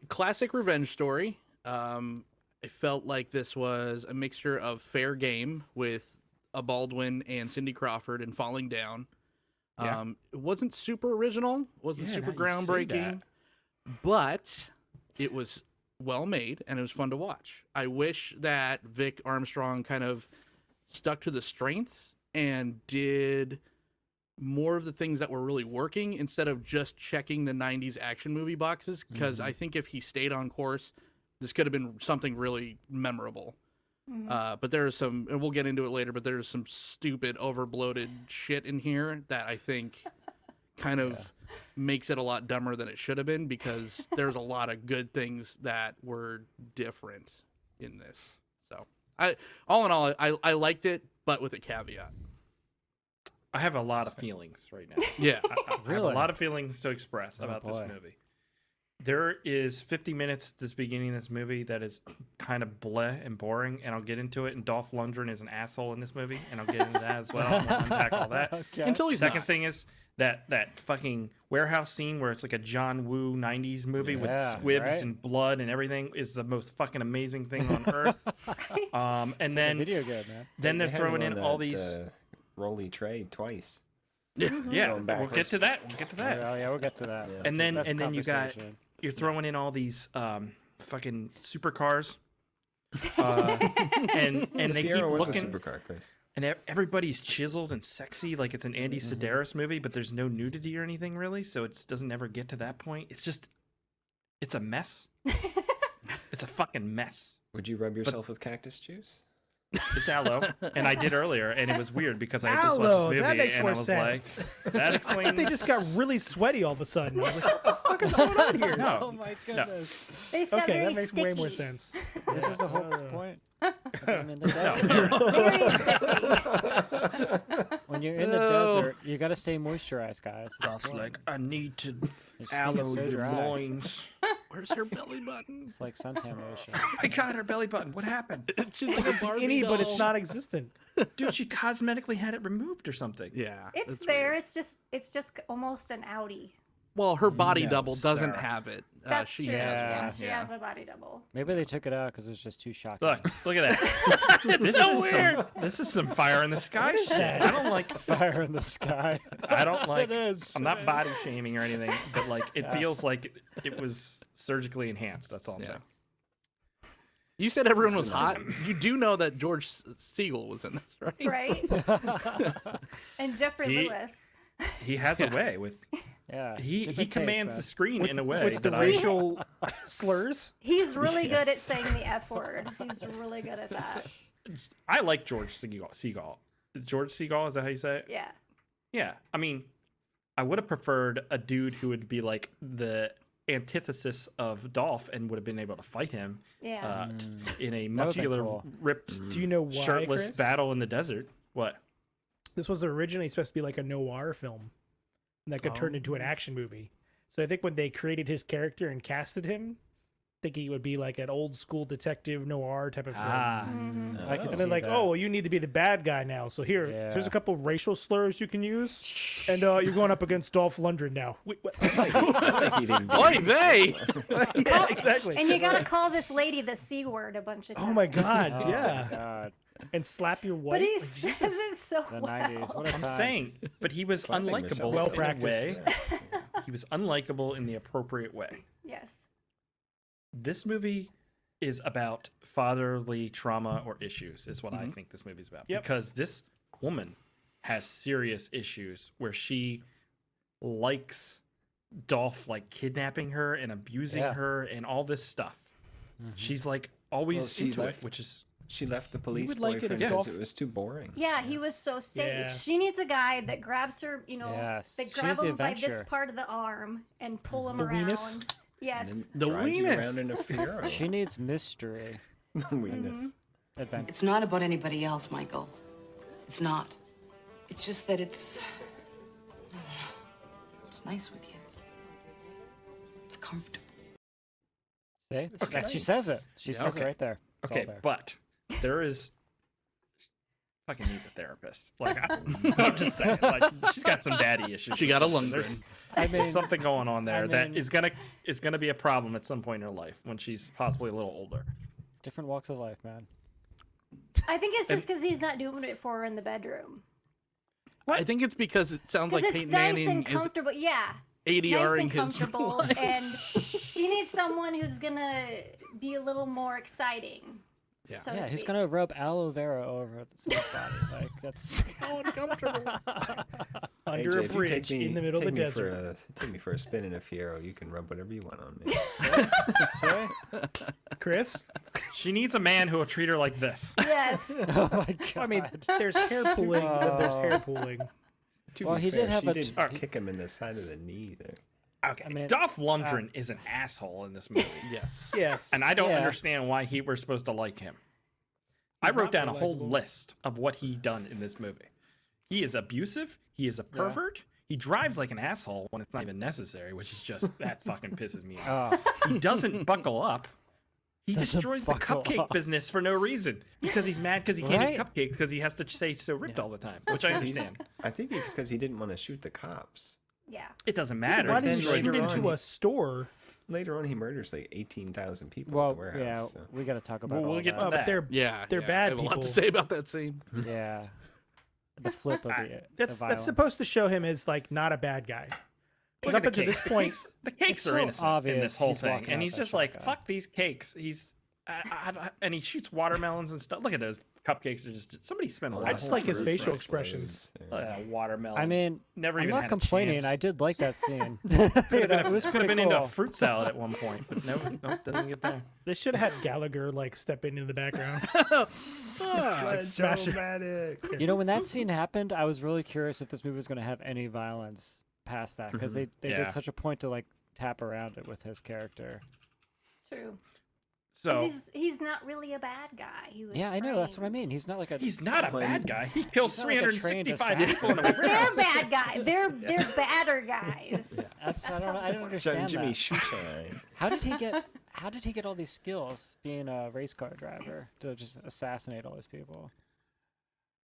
Classic revenge story. I felt like this was a mixture of Fair Game with a Baldwin and Cindy Crawford and Falling Down. It wasn't super original, wasn't super groundbreaking, but it was well made and it was fun to watch. I wish that Vic Armstrong kind of stuck to the strengths and did more of the things that were really working instead of just checking the 90s action movie boxes, because I think if he stayed on course, this could have been something really memorable. But there is some, and we'll get into it later, but there's some stupid overbloated shit in here that I think kind of makes it a lot dumber than it should have been, because there's a lot of good things that were different in this. So all in all, I liked it, but with a caveat. I have a lot of feelings right now. Yeah. I have a lot of feelings to express about this movie. There is 50 minutes at this beginning of this movie that is kind of bleh and boring, and I'll get into it. And Dolph Lundgren is an asshole in this movie, and I'll get into that as well. I'll unpack all that. Okay. Until he's Second not. thing is that fucking warehouse scene where it's like a John Woo 90s movie with squibs and blood and everything is the most fucking amazing thing on earth. And then video game, man. Then they're They had throwing him in on all that, these. Rolly tray twice. Yeah, Going we'll backwards. get to that. We'll get to that. Yeah, we'll get to that. And then That's you got conversation. you're throwing in all these fucking supercars, and they keep Fiero was a looking, supercar, Chris. and everybody's chiseled and sexy like it's an Andy Sedaris movie, but there's no nudity or anything really, so it doesn't ever get to that point. It's a mess. It's a fucking mess. Would you rub yourself with cactus juice? It's aloe, and I did earlier, and it was weird because I just watched Aloe, this movie that makes and more I was sense. like, that explains. They just got really sweaty all of a sudden. I was like, what the fuck is going on here? No. Oh my goodness. They just got Okay, very that makes way more sticky. sense. This is the whole point. I'm in the desert. Very sticky. When you're in the desert, you gotta stay moisturized, guys. It's Stuff important. like I need to Your skin is aloe so your dry. loins. Where's her belly button? It's like suntan lotion. I got her belly button. What happened? She's like a Barbie Any, but doll. it's not existent. Dude, she cosmetically had it removed or something. Yeah. It's that's there. weird. It's just almost an outie. Well, her body No, double doesn't sir. have it. That's She true. has Yeah, one. she has a body double. Maybe they took it out because it was just too shocking. Look at that. This so is weird. This is some fire in the sky shit. that? I don't like. Fire in the sky. I don't like. It is. I'm not body shaming or anything, but like it feels like it was surgically enhanced. That's all I'm saying. You said everyone was hot. You do know that George Segal was in this, right? Right? And Jeffrey He- Lewis. He has a way with. Yeah. He different commands taste, the screen in a way With the that racial slurs. He's really good at saying the F word. He's really good at that. I like George Segal. George Segal, is that how you say it? Yeah. Yeah, I mean, I would have preferred a dude who would be like the antithesis of Dolph and would have been able to fight him Yeah. in a been muscular, cool. ripped, Do you know why, shirtless Chris? battle in the desert. What? This was originally supposed to be like a noir film that got turned into an action movie. So I think when they created his character and casted him, thinking he would be like an old school detective noir type of film. I can And see they're like, that. oh, well, you need to be the bad guy now. So here, Yeah. there's a couple of racial slurs you can use. And you're going up against Dolph Lundgren now. Wait, what? Like he didn't Oy vey! Yeah, exactly. And you gotta call this lady the C word a bunch of times. Oh my God. Oh yeah. my God. And slap your wife. But he Like, Jesus. says it so The well. 90s. What a I'm time. saying, but he was Slapping unlikable yourself. Well in a practiced. way. He was unlikable in the appropriate way. Yes. This movie is about fatherly trauma or issues, is what I think this movie's about. Yep. Because this woman has serious issues where she likes Dolph like kidnapping her and abusing Yeah. her and all this stuff. She's like always Well, she into left- it, which is She left the police would like it boyfriend if because Dolph- it was too boring. Yeah, he was so safe. Yeah. She needs a guy that grabs her, you know, Yes, that she grab needs the him by this adventure. part of the arm and pull him The around. weenus? Yes. The Drives you weenus. around in a Fiero. She needs mystery. The weenus. Adventure. It's not about anybody else, Michael. It's not. It's just that it's nice with you. It's comfortable. See? Okay. She says it. She says Okay. it right there. It's okay, all there. but there is fucking needs a therapist. Like I'm just saying, like she's got some daddy issues. She got a There's- Lundgren. I mean, There's something going on there I that mean- is gonna be a problem at some point in her life when she's possibly a little older. different walks of life, man. I think it's just because he's not doing it for her in the bedroom. I think it's because it sounds Because like it's Peyton nice Manning and is comfortable. Yeah. Nice ADRing and his comfortable. life. And she She needs someone who's gonna be a little more exciting. Yeah. So to Yeah, he's speak. gonna rub aloe vera over the soft body. Like that's Uncomfortable. Hey, Under Jay, a if you bridge in the middle of the desert. Take me for a spin in a Fiero. You can rub whatever you want on me. Sorry? Chris? She needs a man who will treat her like this. Yes. Oh my god. I mean, there's hair pulling, but there's hair pulling. To Well, be he fair, did have she a did t- kick him in the side of the knee there. Okay. I mean, Dolph Lundgren is an asshole in this movie. Yes. Yes. And I don't Yeah. understand why he were supposed to like him. I He's wrote not down a very whole likable. list of what he done in this movie. He is abusive. He is a pervert. He drives like an asshole when it's not even necessary, which is just that fucking pisses me off. He doesn't buckle up. He Doesn't destroys the buckle cupcake up. business for no reason because he's mad because he can't Right? eat cupcakes because he has to say so ripped all the time, which I understand. I think it's because he didn't want to shoot the cops. Yeah. It doesn't matter. Why He did he destroyed shoot the into company. a store? Later on, he murders like 18,000 people at well, the warehouse. yeah, so. we gotta talk about Well, we'll all get that. to But that. they're Yeah. They're yeah. bad I have a lot to people. say about that scene. Yeah. The flip of the that's violence. supposed to show him as like not a bad guy. Look Up at the until this cakes. point, The cakes It's are so innocent in obvious this whole he's thing, walking and out he's that just like, shotgun. "Fuck these cakes." He's and he shoots watermelons and stuff. Look at those cupcakes. Are just somebody spent a lot. I just of like his fruit facial for expressions. watermelon. I mean, Never I'm even not had a complaining. chance. I did like that scene. It was could have pretty been into cool. a fruit salad at one point, but no, didn't get there. They should have had Gallagher like step in the background. Like, smash it. You know, when that scene happened, I was really curious if this movie was going to have any violence past that because they Yeah. did such a point to like tap around it with his character. True. So He's not really a bad guy. He was Yeah, I know. That's what I framed. mean. He's not like a. he's not a bad guy. He kills He's not like a trained 365 people in a They're warehouse. bad guys. They're badder guys. That's, I That's don't. how I this don't works. understand Jimmy that. Shoeshine. How did he get? How did he get all these skills being a race car driver to just assassinate all these people?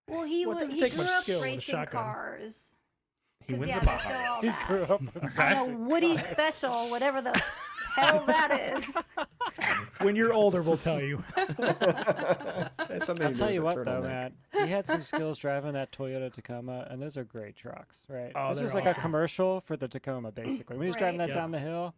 Well, he Well, it was doesn't he take grew much up skill with a racing shotgun. cars. He 'Cause, wins yeah, a they Baja. show all He that. grew up. With I know Woody Special, whatever the hell that is. When you're older, we'll tell you. That's something I'll to do tell you with what, the though, turtleneck. Matt. He had some skills driving that Toyota Tacoma, and those are great trucks, right? Oh, this they're was like awesome. a commercial for the Tacoma, basically. When he was driving Right. that Yeah. down the hill,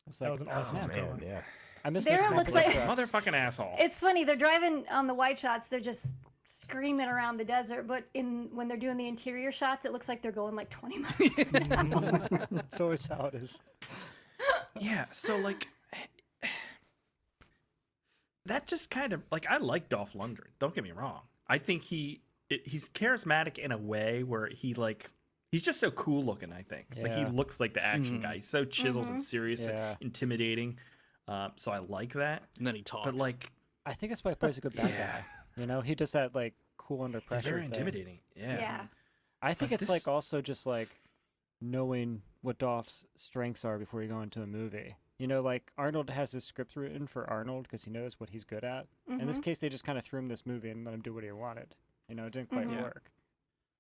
I was That like, was an awesome man, Oh, man, Tacoma. yeah. I miss There this it man looks for like- trucks. Motherfucking asshole. It's funny. They're driving on the white shots. They're just screaming around the desert, but when they're doing the interior shots, it looks like they're going like 20 miles. That's always how it is. Yeah, so like that just kind of like I like Dolph Lundgren. Don't get me wrong. I think he's charismatic in a way where he's just so cool looking. I think like he Yeah. looks like the action guy. He's so chiseled and serious Yeah. and intimidating. So I like that. And then he talks. But like I think that's why he plays a good bad Yeah. guy. You know, he does that like cool under he's pressure. very thing. intimidating. Yeah. Yeah. I think But it's this- like also just like knowing what Dolph's strengths are before you go into a movie. You know, like Arnold has his script written for Arnold because he knows what he's good at. In this case, they just kind of threw him this movie and let him do what he wanted. You know, it didn't quite work.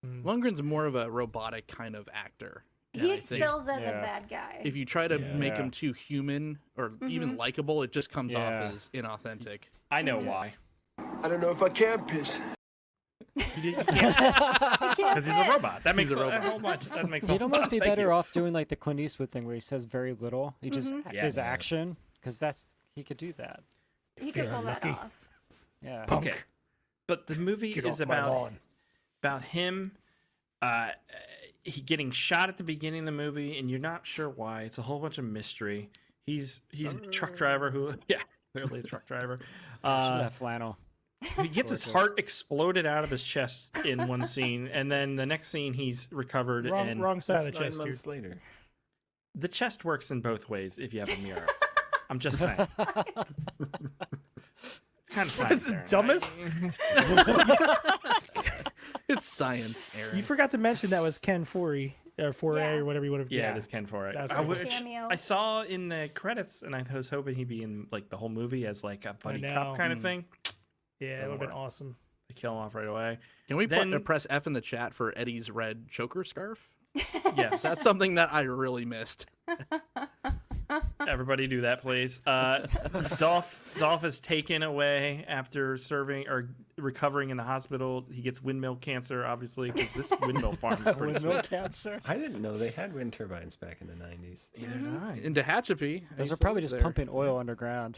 Lundgren's more of a robotic kind of actor. He And I think excels as a Yeah. bad guy. if you try to make Yeah. him too human or even likable, it just comes Yeah. off as inauthentic. I know why. I don't know if I can piss. He can't He can't because he's a piss. robot. That makes He's a a robot. whole bunch. That makes. He'd almost be Thank better you. off doing like the Clint Eastwood thing where he says very little. He just Yes. his action because he could do that. He could pull that lucky. off. Yeah. Okay, but the movie Get is off my about lawn. him he getting shot at the beginning of the movie and you're not sure why. It's a whole bunch of mystery. He's a truck driver who clearly a truck driver. That flannel. He gets his heart exploded out of his chest in one scene, and then the next scene he's recovered and Wrong side That's of the 9 chest, dude. months later. the chest works in both ways if you have a mirror. I'm just saying. It's kind of science. That's the there, dumbest. It's science, Aaron. You forgot to mention that was Ken Forey or 4A Yeah. or whatever you would have. Yeah, it is Ken for it. That was I, pretty cool. which Cameo. I saw in the credits, and I was hoping he'd be in like the whole movie as like a buddy know. cop kind of thing. Yeah, it Doesn't would have been work. awesome. They kill him off right away. Can we Then- press F in the chat for Eddie's red choker scarf? Yes, That's something that I really missed. Everybody do that, please. Dolph is taken away after serving or recovering in the hospital. He gets windmill cancer, obviously, because this windmill farm is pretty Windmill sweet. cancer. I didn't know they had wind turbines back in the 90s. Neither did I. In Tehachapi. I Those used are to probably live just there. pumping oil underground.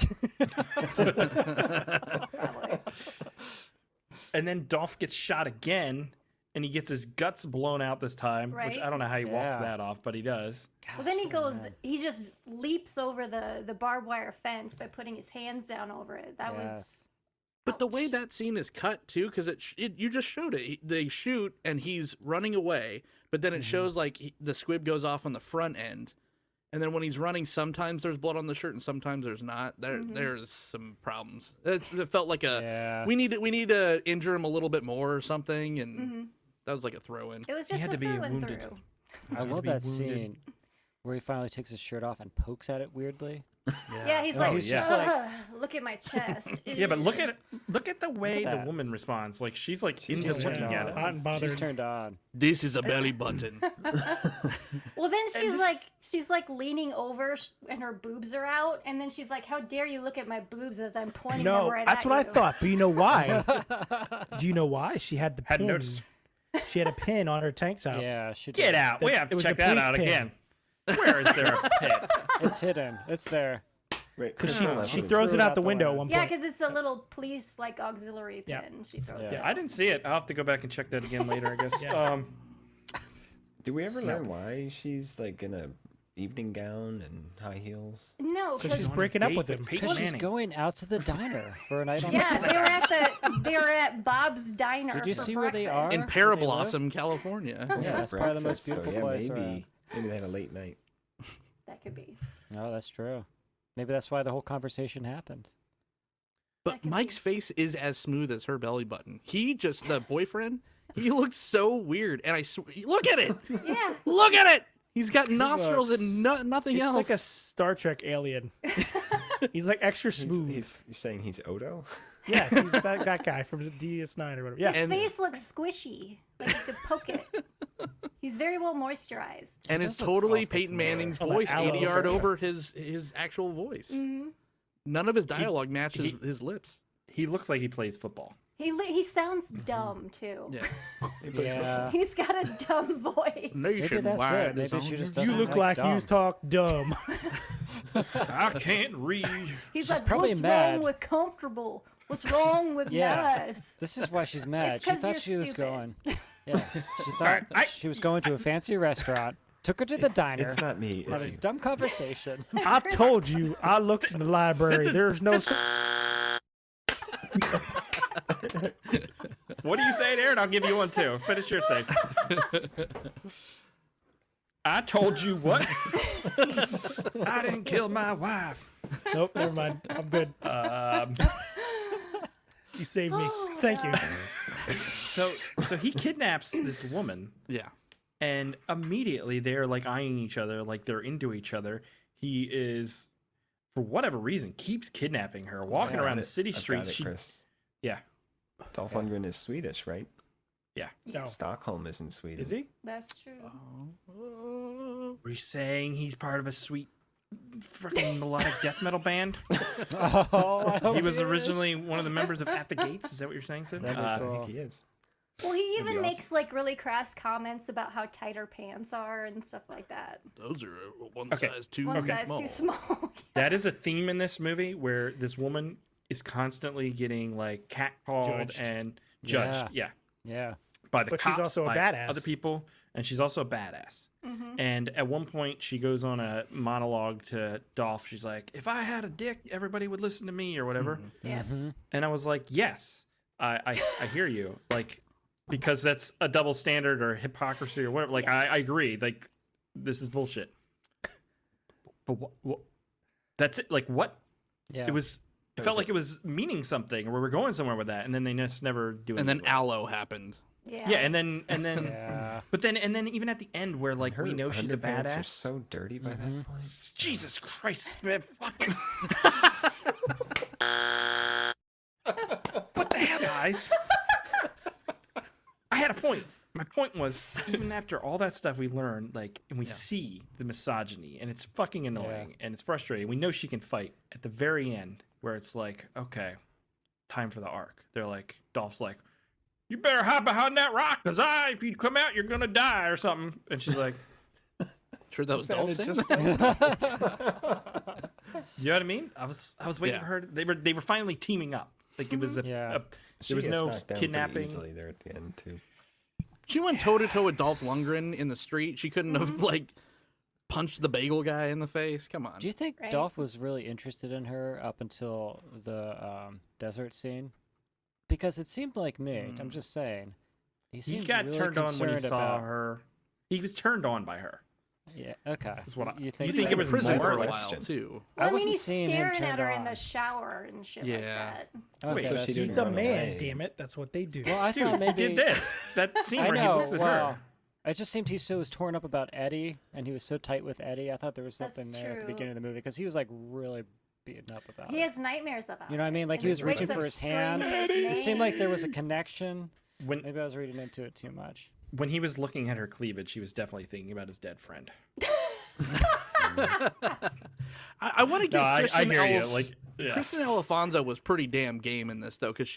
And then Dolph gets shot again, and he gets his guts blown out this time, which Right. I don't know how he walks Yeah. that off, but he does. Well, then he just leaps over the barbed wire fence by putting his hands down over it. That was. But the way Ouch. that scene is cut too, because you just showed it. They shoot and he's running away, but then it shows like the squib goes off on the front end, and then when he's running, sometimes there's blood on the shirt and sometimes there's not. There's some problems. It felt like we need to injure him a little bit more or something, and that was like a throw in. It was just had a to be through and wounded. through. I love that scene where he finally takes his shirt off and pokes at it weirdly. Yeah, he's like, he's just like- "Ugh, look at my chest. Yeah, but look at the way Look at the that. woman responds. Like she's like She's into turned looking at it. Hot and bothered. She's turned on. This is a belly button. Well, then she's like leaning over and her boobs are out, and then she's like, "How dare you look at my boobs as I'm pointing them No, right that's at what I you." thought. But you know why? Do you know why? She had the Hadn't pin. noticed. She had a pin on her tank top. Yeah, she Get did. out! We It have to was check a that police out pin. again. Where is there a pit? It's hidden. It's there. Right, Because Kristian she Alfonso. throws Threw it out the window at one Yeah, point. because it's a little police like auxiliary Yeah. pin. She throws Yeah. it. Yeah, I didn't see it. I'll have to go back and check that again later, I guess. Yeah. Do we ever learn why she's like in a evening gown and high heels? No, So she's because breaking up with him. Peyton Because she's Manning. going out to the diner for a night on yeah, the they were at Bob's Diner. Did you for see where they breakfast. are? In Where they Parablossom, California. Yeah, that's probably the most Breakfast, so beautiful yeah, place maybe, around. maybe they had a late night. That could be. No, that's true. Maybe that's why the whole conversation happened. But Mike's face is as smooth as her belly button. The boyfriend, he looks so weird. And look at it. Yeah. Look at it. He's got nostrils looks- and nothing It's else. like a Star Trek alien. He's like extra smooth. You're saying he's Odo? Yes, he's that guy from DS9 or whatever. Yes. His face looks squishy. Like you could poke it. He's very well moisturized. And it's totally Peyton Manning's Oh, that voice aloe. ADR'd over his actual voice. None of his dialogue matches his lips. He looks like he plays football. He sounds dumb too. Yeah. Yeah. He's got a dumb voice. Maybe that's it. Maybe she just doesn't You look like dumb. you talk dumb. I can't read. He's She's like, probably what's mad. wrong with comfortable? What's wrong with Yeah. nice? This is why she's mad. It's She 'cause thought you're she was stupid. going. Yeah. She thought she was going to a fancy restaurant. Took her to the diner. It's not me. Had It's this dumb conversation. I told you. I looked in the library. There's no. What are you saying, Aaron? I'll give you one too. Finish your thing. I told you what? I didn't kill my wife. Nope, never mind. I'm good. You saved me. Thank you. So he kidnaps this woman, Yeah. and immediately they're like eyeing each other, like they're into each other. He is, for whatever reason, keeps kidnapping her, walking I've around got the city I've got streets. it, She, Chris. yeah, Dolph Lundgren is Swedish, right? yeah. No. Stockholm isn't Sweden. Is he? That's true. Were you saying he's part of a sweet, freaking melodic death metal band? Oh, I hope He was is. originally one of the members of At the Gates. Is that what you're saying, Sid? That is I cool. think he is. Well, he That'd be even awesome. makes like really crass comments about how tight her pants are and stuff like that. Those are one Okay. size too One small. size too small. That is a theme in this movie where this woman is constantly getting like catcalled Judged. and judged. Yeah. Yeah. By the But she's cops, also a by badass. other people, and she's also a badass. And at one point, she goes on a monologue to Dolph. She's like, "If I had a dick, everybody would listen to me," or whatever. Yeah. And I was like, "Yes, I hear you." Like, because that's a double standard or hypocrisy or whatever. Like, I agree. Like, this is bullshit. But what? That's it. Like, what? Yeah. It was. It felt like it was meaning something, or we were going somewhere with that, and then they just never do it. And then aloe happened. Yeah, and then Yeah. but then even at the end where like we Her know she's a underpants are badass. so dirty by that point. Jesus Christ, man! Fucking. What the hell, guys? I had a point. My point was, even after all that stuff we learned, like, and we see the misogyny, and it's fucking annoying, and it's frustrating. We know she can fight at the very end, where it's like, okay, time for the arc. They're like, Dolph's like, you better hide behind that rock, because if you come out, you're gonna die or something. And she's like, sure, that was Dolph. Just like Dolph. you know what I mean? I was waiting for her. They were finally teaming up. Like, it was there was no kidnapping. Easily there at the end too. She went toe to toe with Dolph Lundgren in the street. She couldn't have like punched the bagel guy in the face. Come on. Do you think Dolph was really interested in her up until the desert scene? Because it seemed like me. I'm just saying. He got really turned on when he saw about... her. He was turned on by her. Yeah. Okay. That's what you think it was more for a while too? Well, I mean, wasn't he's seeing him staring at turned her on. in the shower and shit like that. Okay, so she didn't He's a run man, away. damn it. That's what they do. Well, I Dude, thought maybe he did this. That scene I where know. he looks at Wow. her. It just seemed he was torn up about Eddie, and he was so tight with Eddie. I thought there was That's something there at the true. beginning of the movie because he was like really beaten up about He it. has nightmares about You know what I mean? Like it. he was Wakes reaching up for his hand. screaming his It seemed like there was a name. connection. When Maybe I was reading into it too much. when he was looking at her cleavage, he was definitely thinking about his dead friend. I want to give I hear you. Like, Kristian Alfonso was pretty damn game in this though, because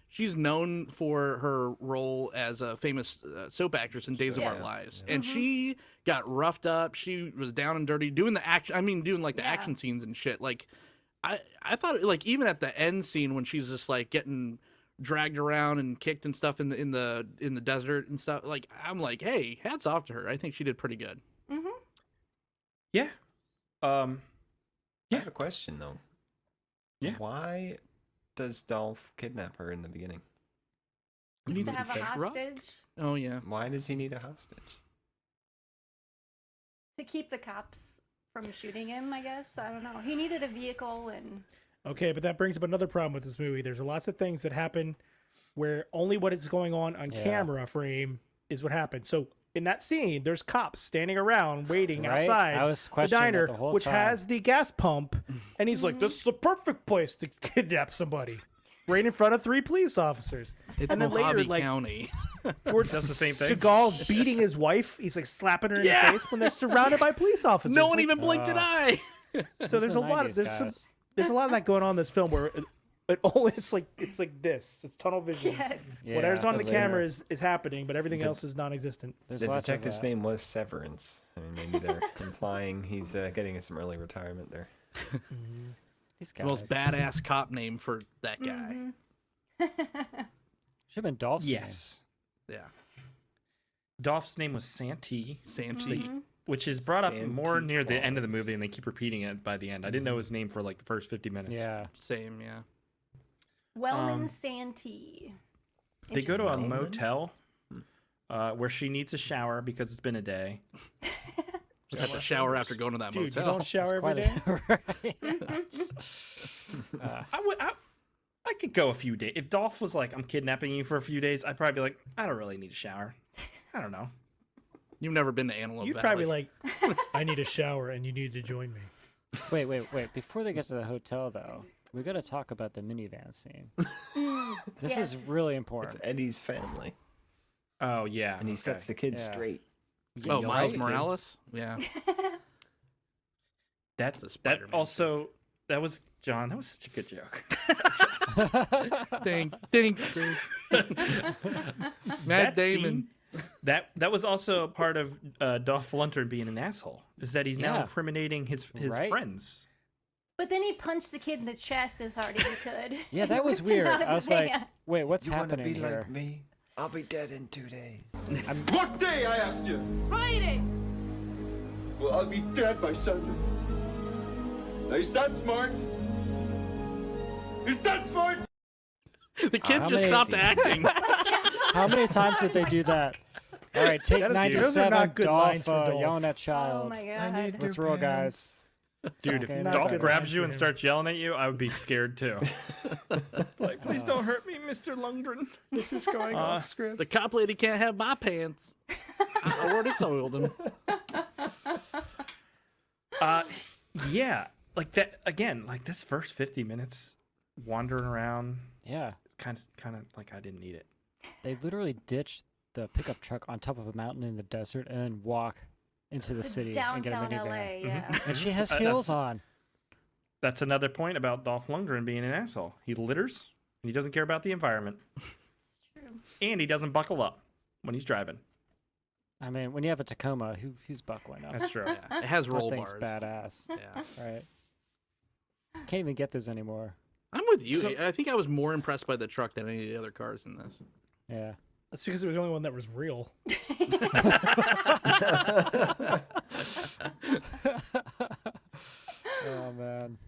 she's known for her role as a famous soap actress in Days of Our Lives, and she got roughed up. She was down and dirty doing the action. I mean, doing like the action scenes and shit. Like, I thought like even at the end scene when she's just like getting dragged around and kicked and stuff in the desert and stuff. Like, I'm like, hey, hats off to her. I think she did pretty good. yeah. I have a question though. Yeah. Why does Dolph kidnap her in the beginning? To have a hostage Oh yeah. Why does he need a hostage? to keep the cops from shooting him, I guess. I don't know. He needed a vehicle and Okay, but that brings up another problem with this movie. There's lots of things that happen where only what is going on camera frame is what happens. So in that scene, there's cops standing around waiting Right? outside I was the questioning diner, that the whole which time. has the gas pump, and he's like, "This is a perfect place to kidnap somebody." Right in front of 3 police officers. It's and then later, Mojave like, County. George Does the same thing. Segal's beating his wife. He's like slapping her in the face when they're surrounded by police officers. No one Like, even blinked an eye. So there's a lot of there's a lot of that going on in this film where it's like this. It's tunnel vision. yes. Whatever's on the that's camera is happening, but everything else is non-existent. There's The lots of detective's that. name was Severance. I mean, maybe they're implying he's getting some early retirement there. These The guys. most badass cop name for that guy. Should have been Dolph's name. Yes. Yeah. Dolph's name was Santee, Santee. which is brought up more Santee near the end of the Claus. movie, and they keep repeating it by the end. I didn't know his name for like the first 50 minutes. Yeah. Same, yeah. Wellman Santee. They go to a Interesting. motel where she needs a shower because it's been a day. Just have to shower after going to that Dude, you motel. don't shower every Quite day? I could go a few days. If Dolph was like, I'm kidnapping you for a few days, I'd probably be like, I don't really need a shower. I don't know. You've never been to Antelope You'd Valley. probably like, I need a shower and you need to join me. Wait. Before they get to the hotel, though, we got to talk about the minivan scene. This is Yes. really It's important. Eddie's family, Oh, yeah. and he sets the kids Yeah. straight. Oh, Yeah, Miles right. Morales? Yeah. That, a Spider-Man also, that was, John, that was such a good joke. Thanks, Chris. Matt That Damon. scene, that was also a part of Dolph Lundgren being an asshole, is that he's now Yeah. incriminating his Right. friends. But then he punched the kid in the chest as hard as he could. Yeah, that was To weird. not I was like, advance. wait, what's You want to happening be here? like me? I'll be dead in 2 days. What day, I asked you? Friday. Well, I'll be dead by Sunday. Now, is that smart? Is that smart? The kids How just many- stopped acting. How many times did they do that? All right, take That is- 97, those are not good lines Dolph, for Dolph. yelling at Oh child. my god. Let's roll, guys. Dude, if Okay, not Dolph good grabs lines you for and him. starts yelling at you, I would be scared too. Like, please don't hurt me, Mr. Lundgren. This is going off script. The cop lady can't have my pants. I already soiled them. Yeah, like that again. Like this first 50 minutes wandering around, Yeah, kind of like I didn't need it. they literally ditched the pickup truck on top of a mountain in the desert and then walk into the city and get a Downtown minivan. LA, yeah. And she has heels on. That's another point about Dolph Lundgren being an asshole. He litters, and he doesn't care about the environment. It's true. And he doesn't buckle up when he's driving. I mean, when you have a Tacoma, who's buckling up? That's true. Yeah, it has That roll thing's bars. badass. Yeah. Right. Can't even get those anymore. I'm with you. So- I think I was more impressed by the truck than any of the other cars in this. Yeah. That's because it was the only one that was real. Oh man.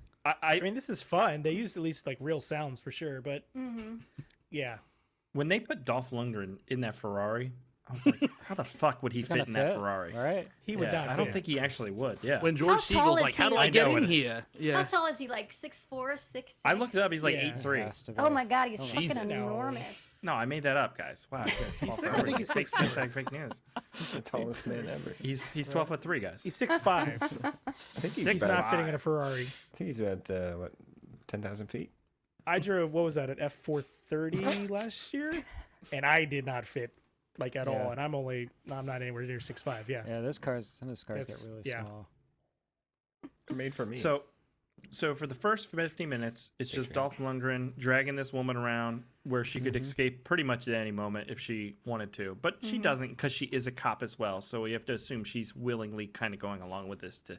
I mean, this is fun. They used at least like real sounds for sure, but yeah. When they put Dolph Lundgren in that Ferrari, I was like, how the fuck would he He's gonna fit in that fit, Ferrari? right? He would not I don't fit. think he actually would. Yeah. When George How tall Segal's is like, how he? do I I get know in it. here? Yeah. How tall is he? Like 6'4", 6'6"? I looked it up. He's like Yeah. 8'3". Has to be. Oh my god, he's Jesus. fucking No. enormous. No, I made that up, guys. Wow. You guys fall for I think he's everything. Fake news. He's the tallest man ever. He's 12'3", guys. He's 6'5". I think he's He's about, not fitting in a Ferrari. I think he's about what, 10,000 feet. I drove, what was that, an F430 last year, and I did not fit like at all. And I'm not anywhere near 6'5". Yeah. Yeah, some of those cars That's- get really yeah. small. They're made for me. So for the first 50 minutes, it's just Dolph Lundgren dragging this woman around where she could escape pretty much at any moment if she wanted to. But she doesn't because she is a cop as well. So we have to assume she's willingly kind of going along with this to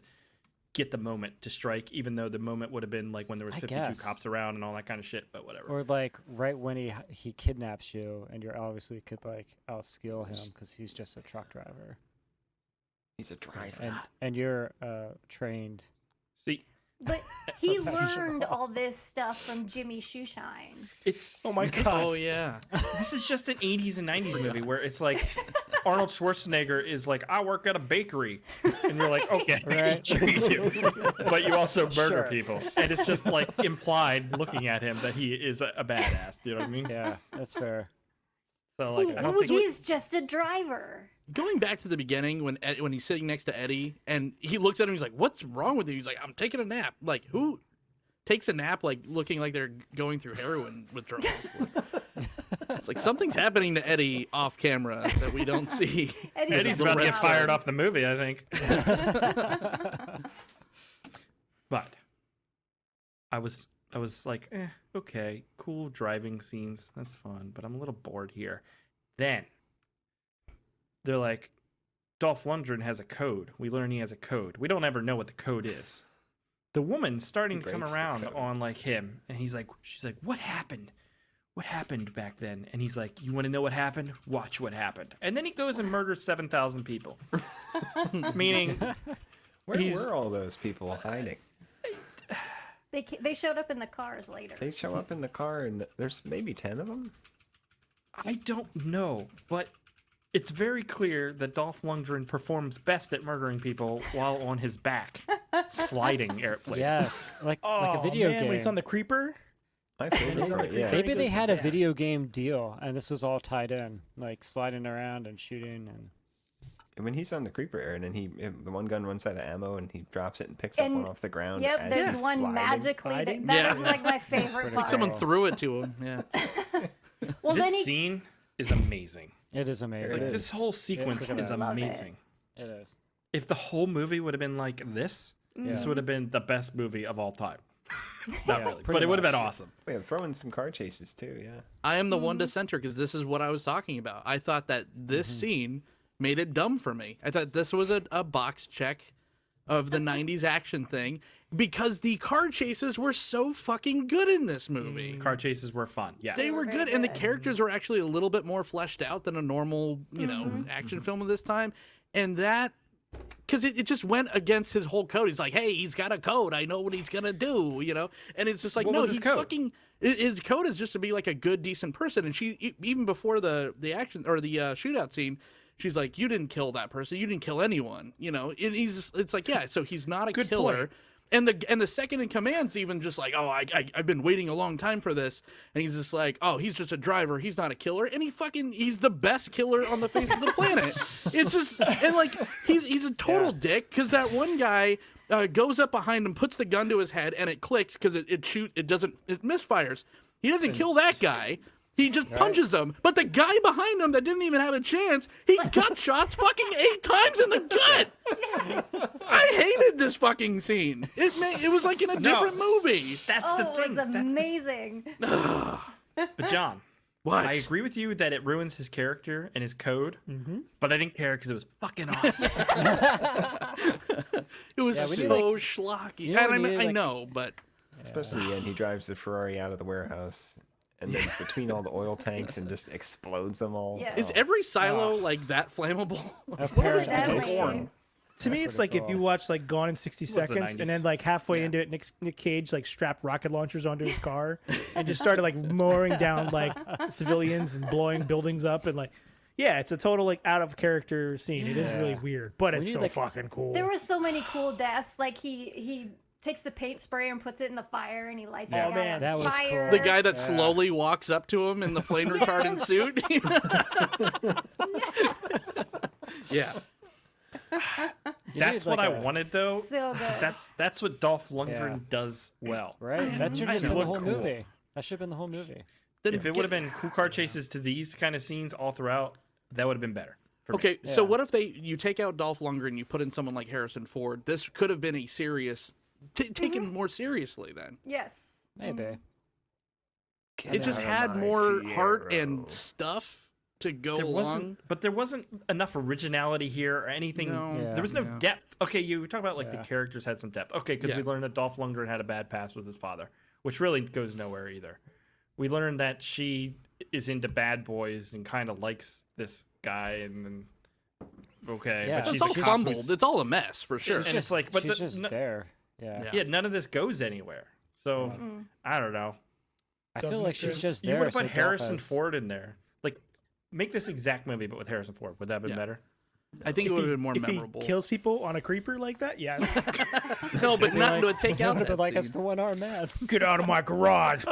get the moment to strike, even though the moment would have been like when there was 52 guess. cops around and all that kind of shit, but whatever. Or like right when he kidnaps you, and you're obviously could like outskill him because he's just a truck driver, he's a driver. and you're trained. See, But he learned all this stuff from Jimmy Shoeshine. it's Oh my this- god. Oh yeah. This is just an 80s and 90s movie where it's like Arnold Schwarzenegger is like, I work at a bakery. And you're like, okay, Right. sure you do. But you also murder Sure. people. And it's just like implied looking at him that he is a badass. Do you know what I mean? Yeah, that's fair. So like, I don't think He's just a driver. Going back to the beginning when he's sitting next to Eddie and he looks at him, he's like, "What's wrong with you?" He's like, "I'm taking a nap." Like, who takes a nap like looking like they're going through heroin withdrawals? It's like something's happening to Eddie off camera that we don't see. Eddie's about to get fired off the movie, I think. But I was like, okay, cool driving scenes. That's fun, but I'm a little bored here. Then they're like, Dolph Lundgren has a code. We learn he has a code. We don't ever know what the code is. The woman's starting to come breaks the around code. on like him, and she's like, what happened? What happened back then? And he's like, you want to know what happened? Watch what happened. And then he goes and murders 7,000 people. Meaning, Where he's- were all those people hiding? They showed up in the cars later. They show up in the car, and there's maybe 10 of them. I don't know, but it's very clear that Dolph Lundgren performs best at murdering people while on his back, sliding airplanes. Yes, like Oh, a video man, game. when he's on the creeper. My favorite He's on the part, yeah. creeper. Maybe they had a Yeah. video game deal, and this was all tied in, like sliding around and shooting. And When he's on the creeper, Aaron, and the one gun runs out of ammo, and he drops it and picks up And- one off the ground. Yep, as there's he's one sliding. magically. Sliding? That Yeah. is like my favorite pretty part. cool. Someone threw it to him. Yeah. Well, This then he scene is amazing. it is amazing. Like is. this whole sequence Look at is that. Love it. amazing. It is. If the whole movie would have been like this would have been the best movie of all time. Not Yeah, really, pretty but it would have been much. awesome. Yeah, throw in some car chases too. Yeah. I am the one to center because this is what I was talking about. I thought that this scene made it dumb for me. I thought this was a box check of the 90s action thing because the car chases were so fucking good in this movie. Car chases were fun. Yes. They were Very good, and the good. characters were actually a little bit more fleshed out than a normal, action film of this time. And that, because it just went against his whole code. He's like, hey, he's got a code. I know what he's gonna do, And it's just like, What no, was his he code? fucking. His code is just to be like a good, decent person. And she, even before the action or the shootout scene, she's like, you didn't kill that person. You didn't kill anyone. And it's like, yeah. So he's not a Good killer. point. And the second in command's even just like, oh, I've been waiting a long time for this. And he's just like, oh, he's just a driver. He's not a killer. And he's the best killer on the face of the planet. It's just, and like, he's a total dick because that one guy goes up behind him, puts the gun to his head, and it clicks because it misfires. He doesn't kill that guy. He just punches him. But the guy behind him that didn't even have a chance, he gut shots fucking 8 times in the gut. Yes. I hated this fucking scene. It was like in a different movie. That's the thing. It was amazing. But John, what? I agree with you that it ruins his character and his code, but I didn't care because it was fucking awesome. It was so schlocky. I know, but... Especially when he drives the Ferrari out of the warehouse and then between all the oil tanks and just explodes them all. Yes. Is every silo like that flammable? Apparently. To me, it's like if you watch like Gone in 60 Seconds, and then like halfway into it, Nick Cage like strapped rocket launchers onto his car and just started like mowing down like civilians and blowing buildings up and like, yeah, it's a total like out of character scene. It is really weird, but it's so fucking cool. There were so many cool deaths. Like he takes the paint spray and puts it in the fire and he lights it on that was fire. cool. The guy that slowly walks up to him in the flame retardant suit. Yeah. That's what I wanted though. So good. 'Cause that's what Dolph Lundgren does well. Right? That should have Just been the look whole cool. movie. That should have been the whole movie. If it would have been cool car chases to these kind of scenes all throughout, that would have been better. For me. Okay, so what if you take out Dolph Lundgren, you put in someone like Harrison Ford? This could have been a serious, taken more seriously then. Yes. Maybe. It just had more heart and stuff to go along. But there wasn't enough originality here or anything. There was no depth. Okay, you talk about like the characters had some depth. Okay, because we learned that Dolph Lundgren had a bad past with his father, which really goes nowhere either. We learned that she is into bad boys and kind of likes this guy, and then but she's it's all fumbled. It's all a mess for sure. And it's like, but she's just there. Yeah, none of this goes anywhere. So I don't know. I feel like she's just there. You would have put Harrison Ford in there. Like, make this exact movie, but with Harrison Ford. Would that have been better? I think it would have been more memorable. If he kills people on a creeper like that, yes. No, but not to take out that like scene. us to one-armed man. Get out of my garage.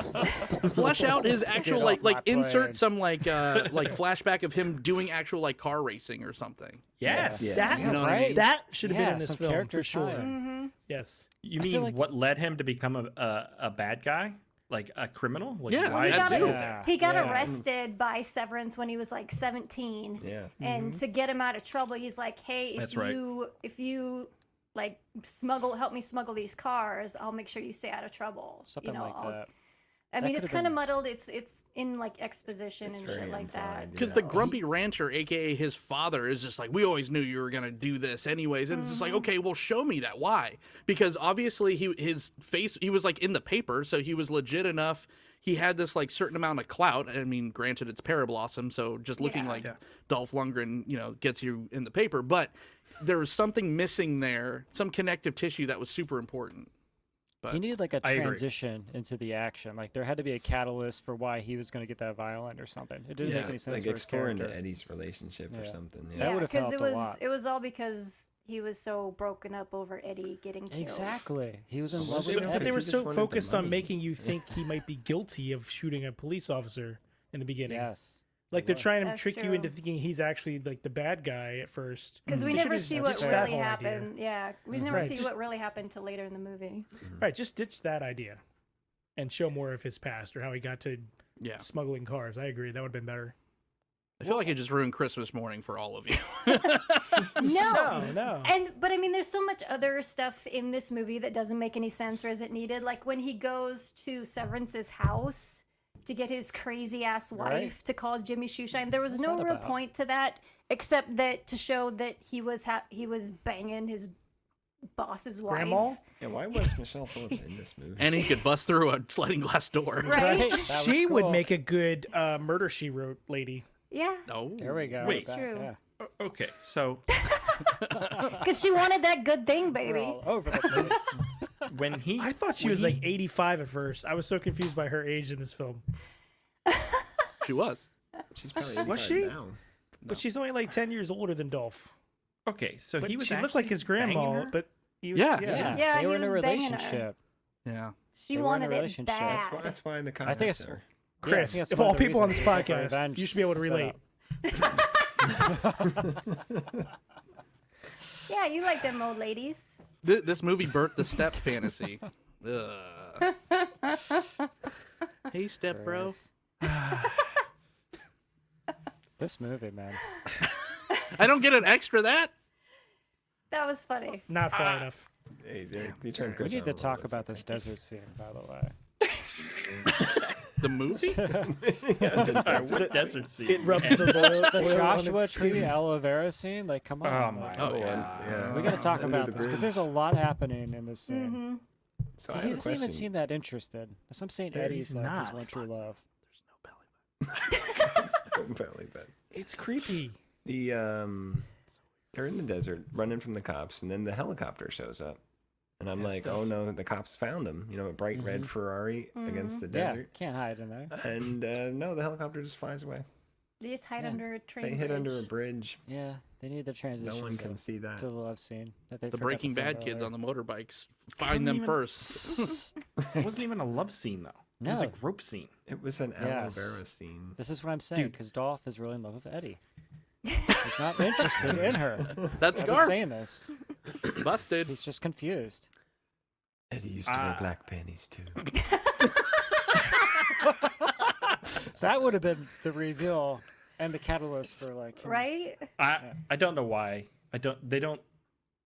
Flesh out his actual Get off my insert plane. some like flashback of him doing actual like car racing or something. Yes. That, You know what I mean? that should have been Yeah, in this some film character for sure. time. Yes. You I mean feel like- what led him to become a bad guy? Like a criminal? Like, Yeah, why that did he too. go there? He got arrested by Severance when he was like 17. Yeah. And to get him out of trouble, he's like, "Hey, That's right. if you like help me smuggle these cars, I'll make sure you stay out of trouble." Something you know, like that. I mean, That it's could've kind of been- muddled. It's in like exposition It's and very shit like that. implied, Because the grumpy rancher, aka his father, is just like, we always knew you were gonna do this anyways, and it's just like, okay, well, show me that. Why? Because obviously his face, he was like in the paper, so he was legit enough. He had this like certain amount of clout. I mean, granted, it's Parablossom, so just looking like Dolph Lundgren, gets you in the paper. But there was something missing there, some connective tissue that was super important. But He needed like a I agree. transition into the action. Like there had to be a catalyst for why he was going to get that violent or something. It didn't make any sense like for his explore into character. Eddie's relationship or Yeah. something. That Yeah, would've because helped a lot. it was all because he was so broken up over Eddie getting killed. Exactly. He was in Well, love they- with But they Eddie. were just so wanted the focused on money. making you think he might be guilty of shooting a police officer in the beginning. Yes. Like they're trying to That's trick you true. into thinking he's actually like the bad guy at first. Because we They never should've see just what ditched that really whole idea. happened. Yeah, we never Right, see just- what really happened till later in the movie. Right, just ditch that idea and show more of his past or how he got to yeah, smuggling cars. I agree. That would have been better. I feel like it just ruined Christmas morning for all of you. No. But I mean, there's so much other stuff in this movie that doesn't make any sense or isn't needed. Like when he goes to Severance's house to get his crazy ass wife Right. to call Jimmy Shoeshine. There was What's no that real about? point to that except that to show that he was banging his boss's wife. Grandma? Yeah, why was Michelle Phillips in this movie? And he could bust through a sliding glass door. Right? That She was would cool. make a good Murder, She Wrote lady. Yeah. No. There we go. Wait. That- True. yeah. Okay, so Because she wanted that good thing, baby. All over the place. when he, I thought she when was he- like 85 at first. I was so confused by her age in this film. She was. She's probably Was 85 she? now. But she's only like 10 years older than Dolph. Okay, so But he was she looked actually like his banging grandma, her? but he was, Yeah. Yeah. Yeah, they he were in a was banging her. relationship. Yeah. She They were in a wanted it relationship. bad. That's why in the I comments think it's are. Chris, yeah, I think that's if one all of the people on this reasons. It's like podcast, revenge you should be able to relate. Yeah, you like them old ladies. This movie burnt the step fantasy. Ugh. Hey, step bro. Chris. This movie, man. I don't get an extra that. That was funny. Not far enough. Hey, you turned We Chris need on to a little talk bit, about so this desert scene, by the way. The movie? What desert scene? It rubs the boil. The oil on Joshua its Tree skin. aloe vera scene, like, come on. Oh my like, Oh, god. Yeah. we got to talk Under about the this because there's a bridge. lot happening in this scene. Mm-hmm. So See, I he have a doesn't even question. seem that interested. So I'm saying Eddie's He's like his not. one true love. Belly button. It's creepy. The they're in the desert running from the cops, and then the helicopter shows up, and I'm like, oh no, the cops found him. You know, a bright red Ferrari against the Yeah, desert, can't hide in there. and no, the helicopter just flies away. They just hide Yeah. under a train They hit bridge. under a bridge. Yeah, they need the transition. No one to, can see that. to the love scene that they The forgot to Breaking film Bad kids earlier. on the motorbikes. Find them even- first. It wasn't even a love scene though. It was a No. group scene. It was an aloe Yes. vera scene. This is what I'm saying Dude. because Dolph is really in love with Eddie. He's not interested in her. That's I've been Garf. saying this. Busted. He's just confused. Eddie used to wear black panties too. That would have been the reveal and the catalyst for like him. Right? I don't know why. They don't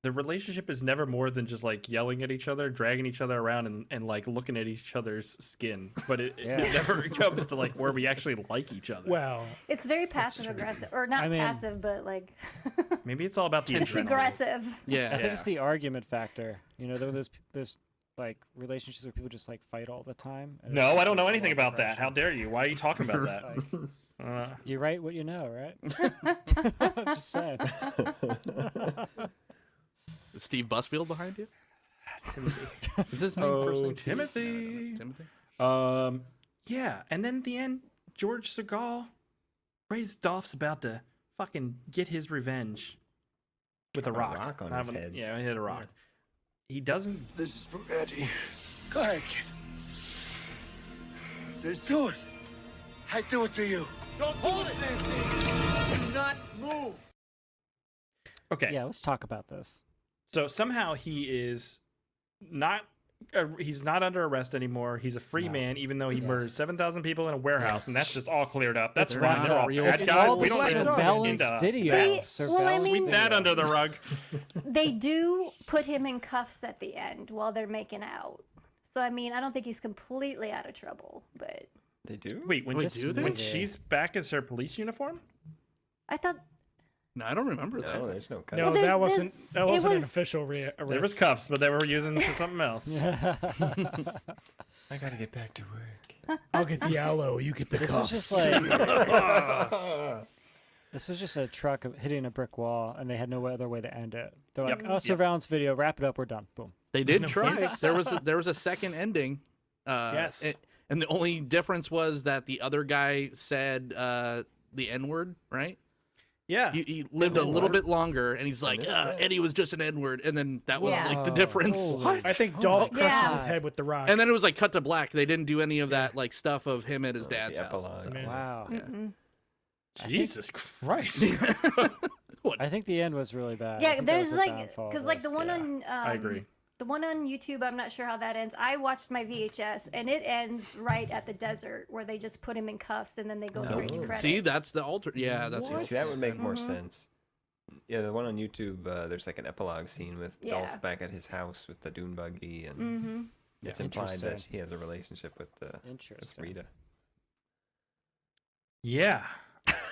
the relationship is never more than just like yelling at each other, dragging each other around and like looking at each other's skin. But it never comes to like where we actually like each other. Well, It's very passive aggressive, or not I mean- passive, but like Maybe it's all about the just adrenaline. aggressive. Yeah. I think it's the argument factor. You know, there's like relationships where people just like fight all the time. and it's No, just, I don't know like, anything a lot of about that. How aggression. dare you? Why are you talking about that? Like, you write what you know, right? Just saying. Is Steve Busfield behind you? Timothy. Is his name first Oh, name? Timothy. Timothy. Yeah, and then at the end, George Segal, Ray Dolph's about to fucking get his revenge with a A rock. rock on his head. Yeah, he hit a rock. He doesn't. This is for Eddie. Go ahead, kid. Let's do it. I do it to you. Don't hold it. Do not move. Okay, Yeah, let's talk about this. so somehow he is not. He's not under arrest anymore. He's a free man, even though he murdered 7,000 people in a warehouse, and that's just all cleared up. That's They're fine. not They're all real bad people. guys. all We the don't surveillance into video. Well, I Surveillance mean- Sweep that video. under the rug. They do put him in cuffs at the end while they're making out. So I mean, I don't think he's completely out of trouble, but They do? Wait, when, Wait, do they? when she's back as her police uniform? I thought No, I don't remember No, that. there's no cut. no, Well, there's- that wasn't it an was- official arrest. There was cuffs, but they were using for something else. I gotta get back to work. I'll get the aloe. You get the This was cuffs. just like this was just a truck hitting a brick wall, and they had no other way to end it. They're like, Yep. "Oh, surveillance video. Wrap it up. We're done. Boom." They did no try. hints. There was a second ending. Yes. And the only difference was that the other guy said the N word, right? yeah. He lived a little bit longer, and he's like, missed that. Eddie was just an N word, and then that was Yeah. like the difference. I think Dolph crushes Yeah. his head with the rock. And then it was like cut to black. They didn't do any of that like stuff of him at his dad's the house. and epilogue. stuff. Man. Wow. Jesus Christ. I think the end was really bad. I yeah, think that there's was the like downfall of because like the this. one Yeah. on I agree. the one on YouTube, I'm not sure how that ends. I watched my VHS and it ends right at the desert where they just put him in cuffs and then they go straight to credits. See, that's the alter. Yeah, that's See, that would make more sense. Yeah, the one on YouTube, there's like an epilogue scene with Yeah. Dolph back at his house with the dune buggy, and it's implied that Interesting. he has a relationship with Interesting. Rita. Yeah.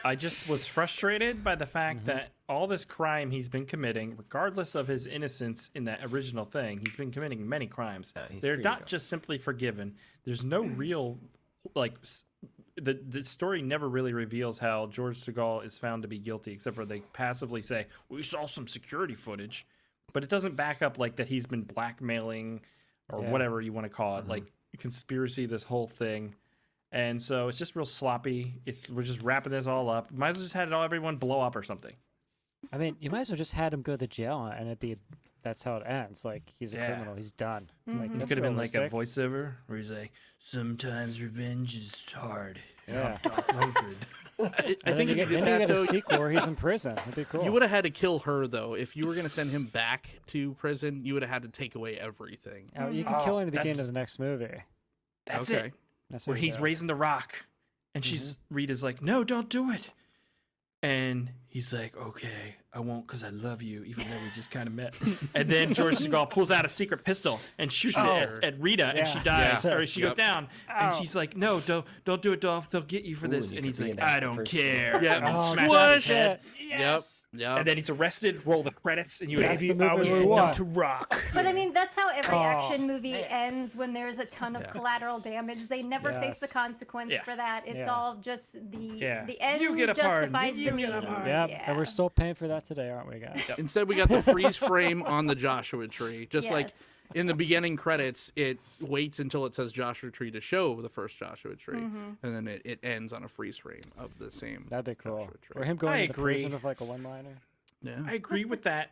I just was frustrated by the fact that all this crime he's been committing, regardless of his innocence in that original thing, he's been committing many crimes. he's They're free to not go. just simply forgiven. There's no real, like, the story never really reveals how George Segal is found to be guilty, except for they passively say, we saw some security footage. But it doesn't back up, like, that he's been blackmailing or Yeah. whatever you want to call it, like, conspiracy, this whole thing. And so it's just real sloppy. We're just wrapping this all up. Might as well just had everyone blow up or something. I mean, you might as well just had him go to jail, and that's how it ends. Like he's a Yeah. criminal. He's done. Like It that's could have been like a realistic. voiceover where he's like, sometimes revenge is hard. Yeah. Dolph Lundgren. I And think then you you did get that a though. sequel where he's in prison. That'd be cool. You would have had to kill her though. If you were going to send him back to prison, you would have had to take away everything. You can kill him in the beginning that's- of the next movie. That's Okay. it. That's Where what you he's do. raising the rock. And Rita's like, no, don't do it. And he's like, okay, I won't because I love you, even though we just kind of met. And then George Segal pulls out a secret pistol and shoots it at Rita, and she dies, or she goes down. And she's like, no, don't do it, Dolph. They'll get you for this. And he's like, I don't care. Yeah. And then smashes out his head. Yep. And then he's arrested. Roll the credits, and you Maybe I was born to rock. But I mean, that's how every action movie ends when there's a ton of collateral damage. They never face the consequence for that. It's all just the end You get a pardon. justifies You the get a means. pardon. Yeah, and we're still paying for that today, aren't we, guys? Instead, we got the freeze frame on the Joshua Tree. Just like Yes. in the beginning credits, it waits until it says Joshua Tree to show the first Joshua Tree. And then it ends on a freeze frame of the same That'd be cool. Joshua Tree. Or him going I into agree. prison with like a one-liner. Yeah. I agree with that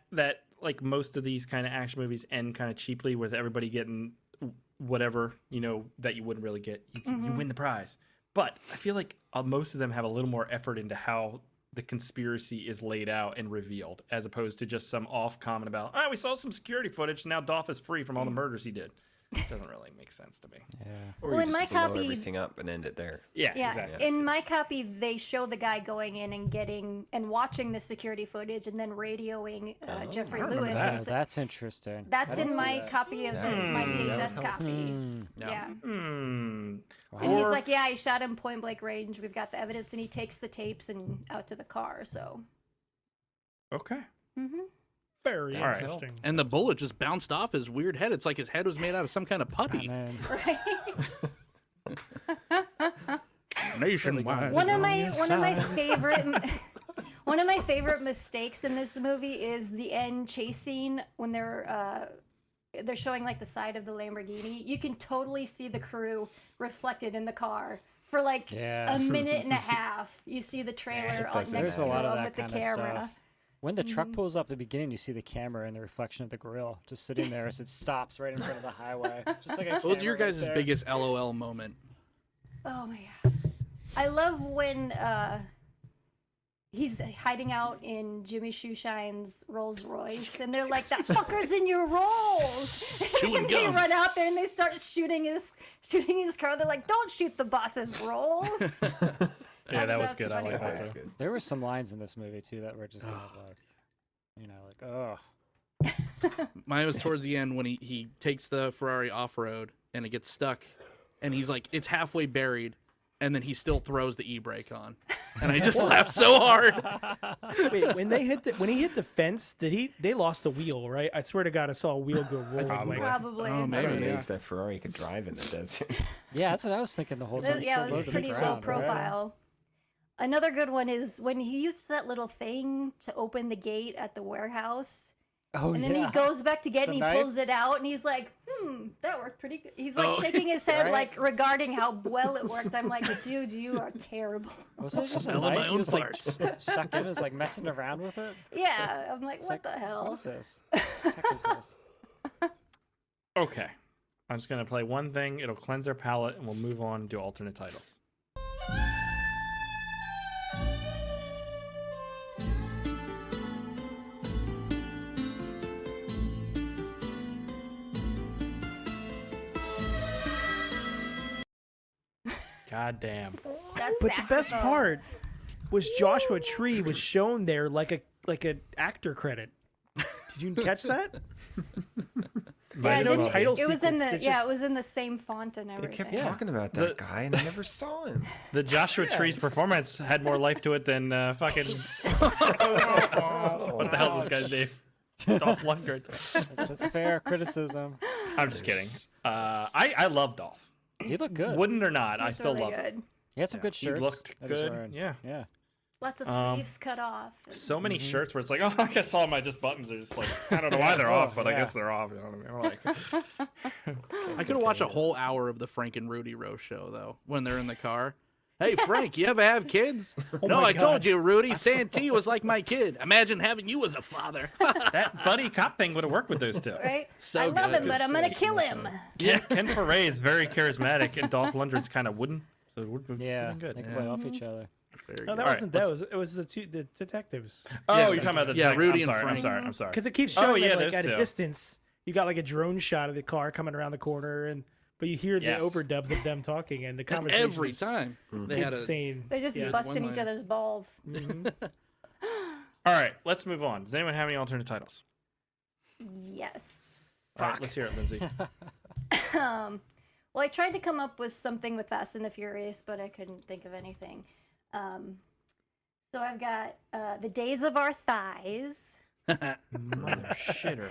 like most of these kind of action movies end kind of cheaply with everybody getting whatever, that you wouldn't really get. You win the prize. But I feel like most of them have a little more effort into how the conspiracy is laid out and revealed, as opposed to just some off comment about, we saw some security footage, now Dolph is free from all the murders he did. Doesn't really make sense to me. Yeah. Or Well, you in just my blow copy- everything up and end it there. Yeah, Yeah, exactly. in my copy, they show the guy going in and getting and watching the security footage and then radioing Jeffrey Lewis. that. Oh, And so- that's interesting. that's I didn't in see my that. copy of my VHS copy. Yeah. And he's like, yeah, I shot him point blank range. We've got the evidence, and he takes the tapes and out to the car. So. Okay. Very All right. interesting. And the bullet just bounced off his weird head. It's like his head was made out of some kind of putty. Man. Nationwide. One of my favorite mistakes in this movie is the end chase scene when they're showing like the side of the Lamborghini. You can totally see the crew reflected in the car for like Yeah. a minute and a half. You see the trailer on next There's to a lot of him that with the kind of camera. stuff. When the truck pulls up at the beginning, you see the camera and the reflection of the grill just sitting there as it stops right in front of the highway. Just like a What was your camera right guys' there. biggest LOL moment? Oh my god. I love when he's hiding out in Jimmy Shoeshine's Rolls Royce, and they're like, "That fucker's in your rolls!" Chewing And they gum. run out there and they start shooting his car. They're like, "Don't shoot the boss's rolls!" Yeah, that was That's good. I funny. like that That's too. good. There were some lines in this movie too that were just kind of like, oh. Mine was towards the end when he takes the Ferrari off-road and it gets stuck, and he's like, it's halfway buried, and then he still throws the e-brake on, and I just laughed so hard. Wait, when he hit the fence, they lost the wheel, right? I swear to God, I saw a wheel go rolling. Probably. Oh, I'm maybe. amazed that Ferrari could drive in the desert. Yeah, that's what I was thinking the whole time. Yeah, it was Still low to pretty the low ground, right? profile. Another good one is when he uses that little thing to open the gate at the warehouse. Oh, And then yeah. he goes back to get it and he knife? pulls it out and he's like, that worked pretty good. He's like Oh. shaking his head Right? like regarding how well it worked. I'm like, dude, you are terrible. Was it just a Smelling my knife? He own was like farts. stuck in, was like messing around with it. Yeah, I'm like, It's what like, the hell? What is this? What the heck is this? Okay. I'm just going to play one thing. It'll cleanse our palate, and we'll move on and do alternate titles. God damn. That's But the best saxophone. part was Joshua Tree was shown there like an actor credit. Did you catch that? Yeah, no it, didn't- title it was in sequence. the It's yeah, just- it was in the same font and They everything. kept talking about that guy, and I never saw him. The Joshua Tree's performance had more life to it than fucking. What the hell's this guy's name? Dolph Lundgren. That's fair criticism. I'm just kidding. I love Dolph. He looked good. Wouldn't or not, I That's still really love him. good. He had some good He shirts. looked that he was good, wearing. yeah. Yeah. Lots of sleeves cut off. So many shirts where it's like, oh, I guess all my just buttons are just like, I don't know why they're off, but I guess they're off. You know what I mean? I could have watched a whole hour of the Frank and Rudy roast show though when they're in the car. Hey Frank, you ever have kids? No, I told you, Rudy. Santee was like my kid. Imagine having you as a father. That buddy cop thing would have worked with those two. Right? So I love good. him, but I'm gonna kill him. Ken Foray is very charismatic, and Dolph Lundgren's kind of wooden. So it would have Yeah. been good. They could play off each other. Very No, good. that All wasn't right, that. It was the detectives. Oh, Yeah, you're talking about the yeah, Rudy and I'm Frank. sorry. Because it keeps Oh, showing yeah, it, like those at a two. distance. You got like a drone shot of the car coming around the corner, and But you hear the Yes. overdubs of them talking, and the And conversation every is time they had a insane. They're just Yeah, busting each one-liner. other's balls. All right, let's move on. Does anyone have any alternate titles? Yes. All right, let's hear it, Lindsay. Well, I tried to come up with something with Fast and the Furious, but I couldn't think of anything. So I've got The Days of Our Thighs. Mother shitter.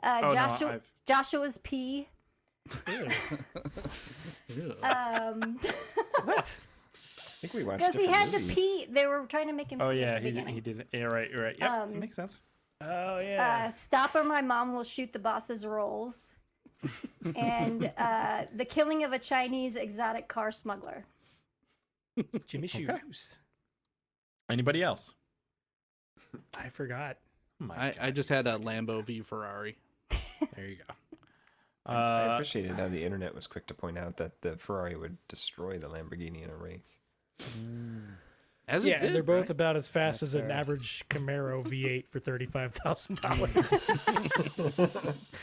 Uh, no, Joshua, Joshua's Pee. What? I think we watched Because he different had movies. to pee. They were trying to make him pee Oh at yeah, the he did. beginning. He did. Yeah, right. You're right. Yep, makes sense. Oh yeah. Stop or My Mom Will Shoot the Boss's Rolls. And The Killing of a Chinese Exotic Car Smuggler. Jimmy Shoes. Anybody else? I forgot. Oh my I just had a Lambo v Ferrari. There you go. I appreciated how the internet was quick to point out that the Ferrari would destroy the Lamborghini in a race. As Yeah, it did, and they're both right? about as fast as an fair. average Camaro V8 for $35,000.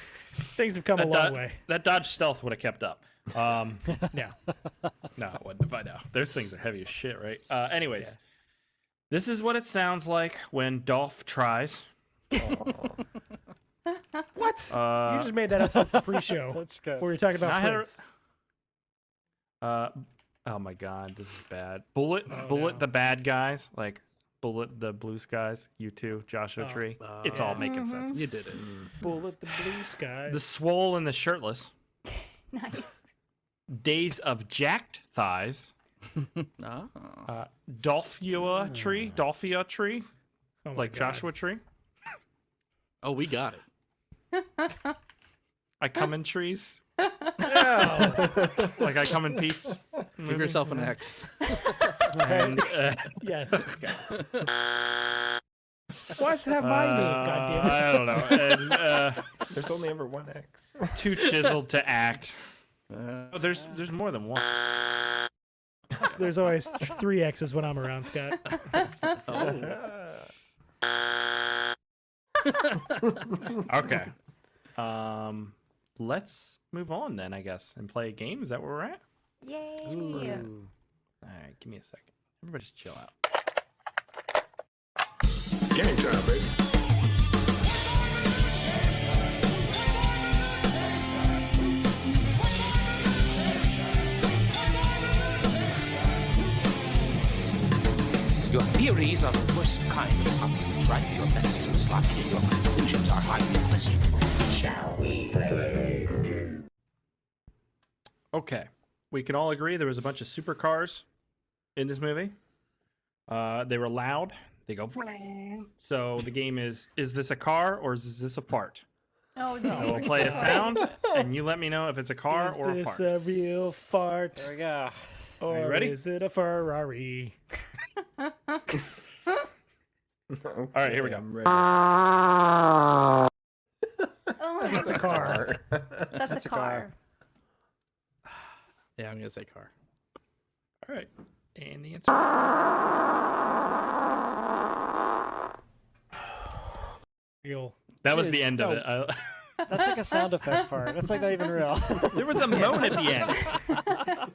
Things have come a long way. That Dodge Stealth would have kept up. Yeah. No, it wouldn't. If I know. Those things are heavy as shit, right? Anyways, this is what it sounds like when Dolph tries. What? You just made that up since the pre-show. Let's go. Where you're talking about I had Prince. Oh my god, this is bad. Bullet no. the bad guys, like Bullet the blue skies, you two, Joshua Tree. It's all making sense. You did it. Bullet the blue sky. The swole and the shirtless. Nice. Days of jacked thighs. Oh. Dolphia tree. Dolphia tree. Oh my Like God. Joshua Tree. Oh, we got it. I come in trees. Oh. Like I come in peace. Give yourself an X. And, Yes. Why does it have my name? God damn it. I don't know. And There's only ever one X. too chiseled to act. Oh, there's more than one. There's always 3 X's when I'm around, Scott. Okay. Let's move on then, I guess, and play a game. Is that where we're at? Yay. All right, give me a second. Everybody just chill out. Game time, baby. Your theories are the worst kind of argument, right? Your methods are sloppy and your conclusions are highly implicit. Shall we play? Okay. We can all agree there was a bunch of supercars in this movie. They were loud. They go. So the game is this a car or is this a fart? Oh, I will geez. play a sound, and you let me know if it's a car Is or a this fart. a real fart? There we go. Or you ready? is it a Ferrari? All right, here we go. I'm ready. Oh, It's a car. that's a car. Yeah, I'm gonna say car. All right. And the answer. Real. That was the end of No. it. That's like a sound effect fart. That's like not even real. There was a moan at the end.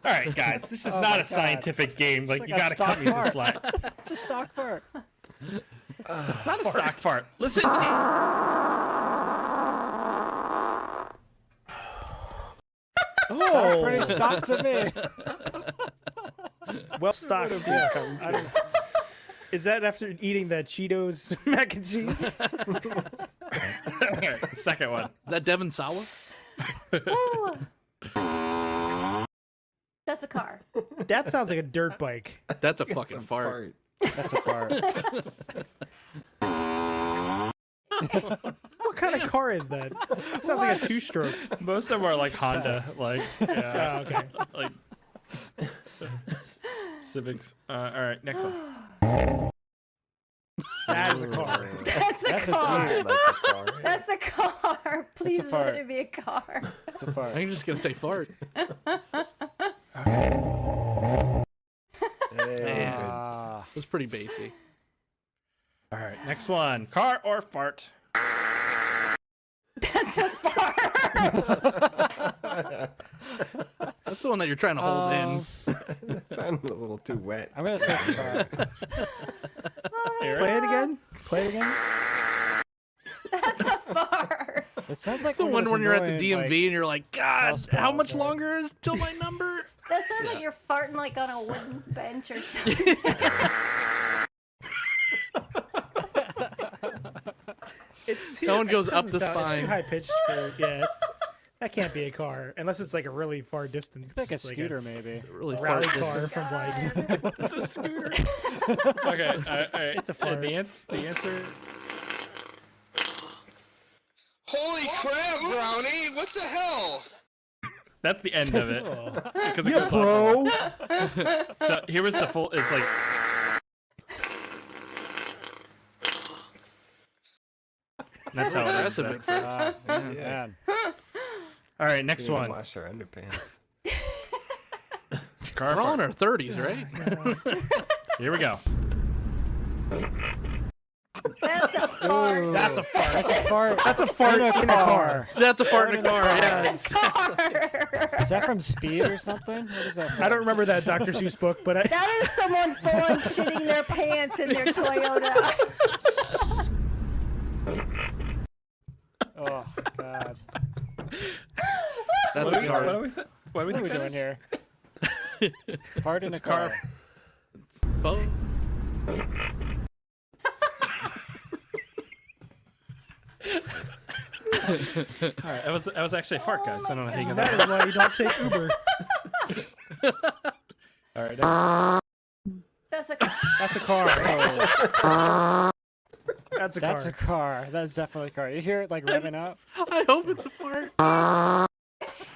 All right, guys, this is not a scientific game. Like, like you a gotta stock cut me some fart. slack. It's a stock fart. It's not a stock fart. Listen. Oh, Pretty stock to me. well stocked. Yes. Is that after eating the Cheetos mac and cheese? All right, the second one. Is that Devon Sawa? That's a car. That sounds like a dirt bike. That's a fucking fart. That's a fart. What kind of car is that? It sounds like a 2-stroke. Most of them are like Honda, like yeah, Oh, okay. like Civics. All right, next one. That is a car. That's a That's a car. fart. Like a car. That's a car. Please let fart. it be a car. It's a fart. I'm just gonna say fart. Hey, Ah. It was pretty basic. All right, next one. Car or fart? That's a fart. That's the one that you're trying to hold in. That sounded a little too wet. I'm gonna search the car. Play it again. Play it again. That's a fart. It sounds like It's the one one of when those you're at the annoying, DMV and you're like, God, house how calls, much right? longer is till my number? That sounds like you're farting like on a wooden bench or something. It's too, That one goes it up doesn't the sound- It's spine. too high pitched for that can't be a car unless it's like a really far distance. like a scooter, maybe. Really rally far car distance. from like. It's a scooter. Okay, all right. It's a fart. The answer. Holy crap, Brownie! What the hell? That's the end of it. Because it Yeah, goes on. bro. So here was the full. It's like. That's how it ends. Aggressive at first. Man. All right, next We one. Wash our underpants. Car We're all in fart. our 30s, right? Here we go. That's a fart. That's a fart. That's a fart. That's a fart in a car. That's a fart in a car, yeah. Is that from Speed or something? What is that? I don't remember that Dr. Seuss book, but That is someone full on shitting their pants in their Toyota. Oh God. That's What a are we car. What are we doing here? Fart in a car. Both. All right, that was actually a fart, guys. I don't know how you get that that. is why you don't take Uber. All right. That's a car. That's a car. That's a car. That's a car. That's definitely a car. You hear it like revving up? I hope it's a fart.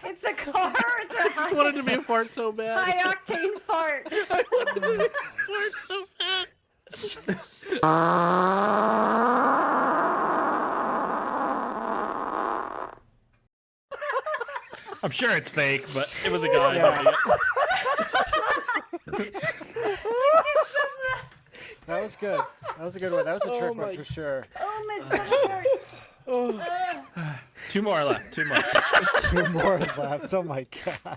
It's a car. It's a I just wanted to be a fart so bad. high octane fart. I wanted to be a fart so bad. I'm sure it's fake, but it was a guy. Yeah. That was good. That was a good one. That was a trick one for sure. Oh, my stomach hurts. Two more left. Two more. Two more left. Oh my God. All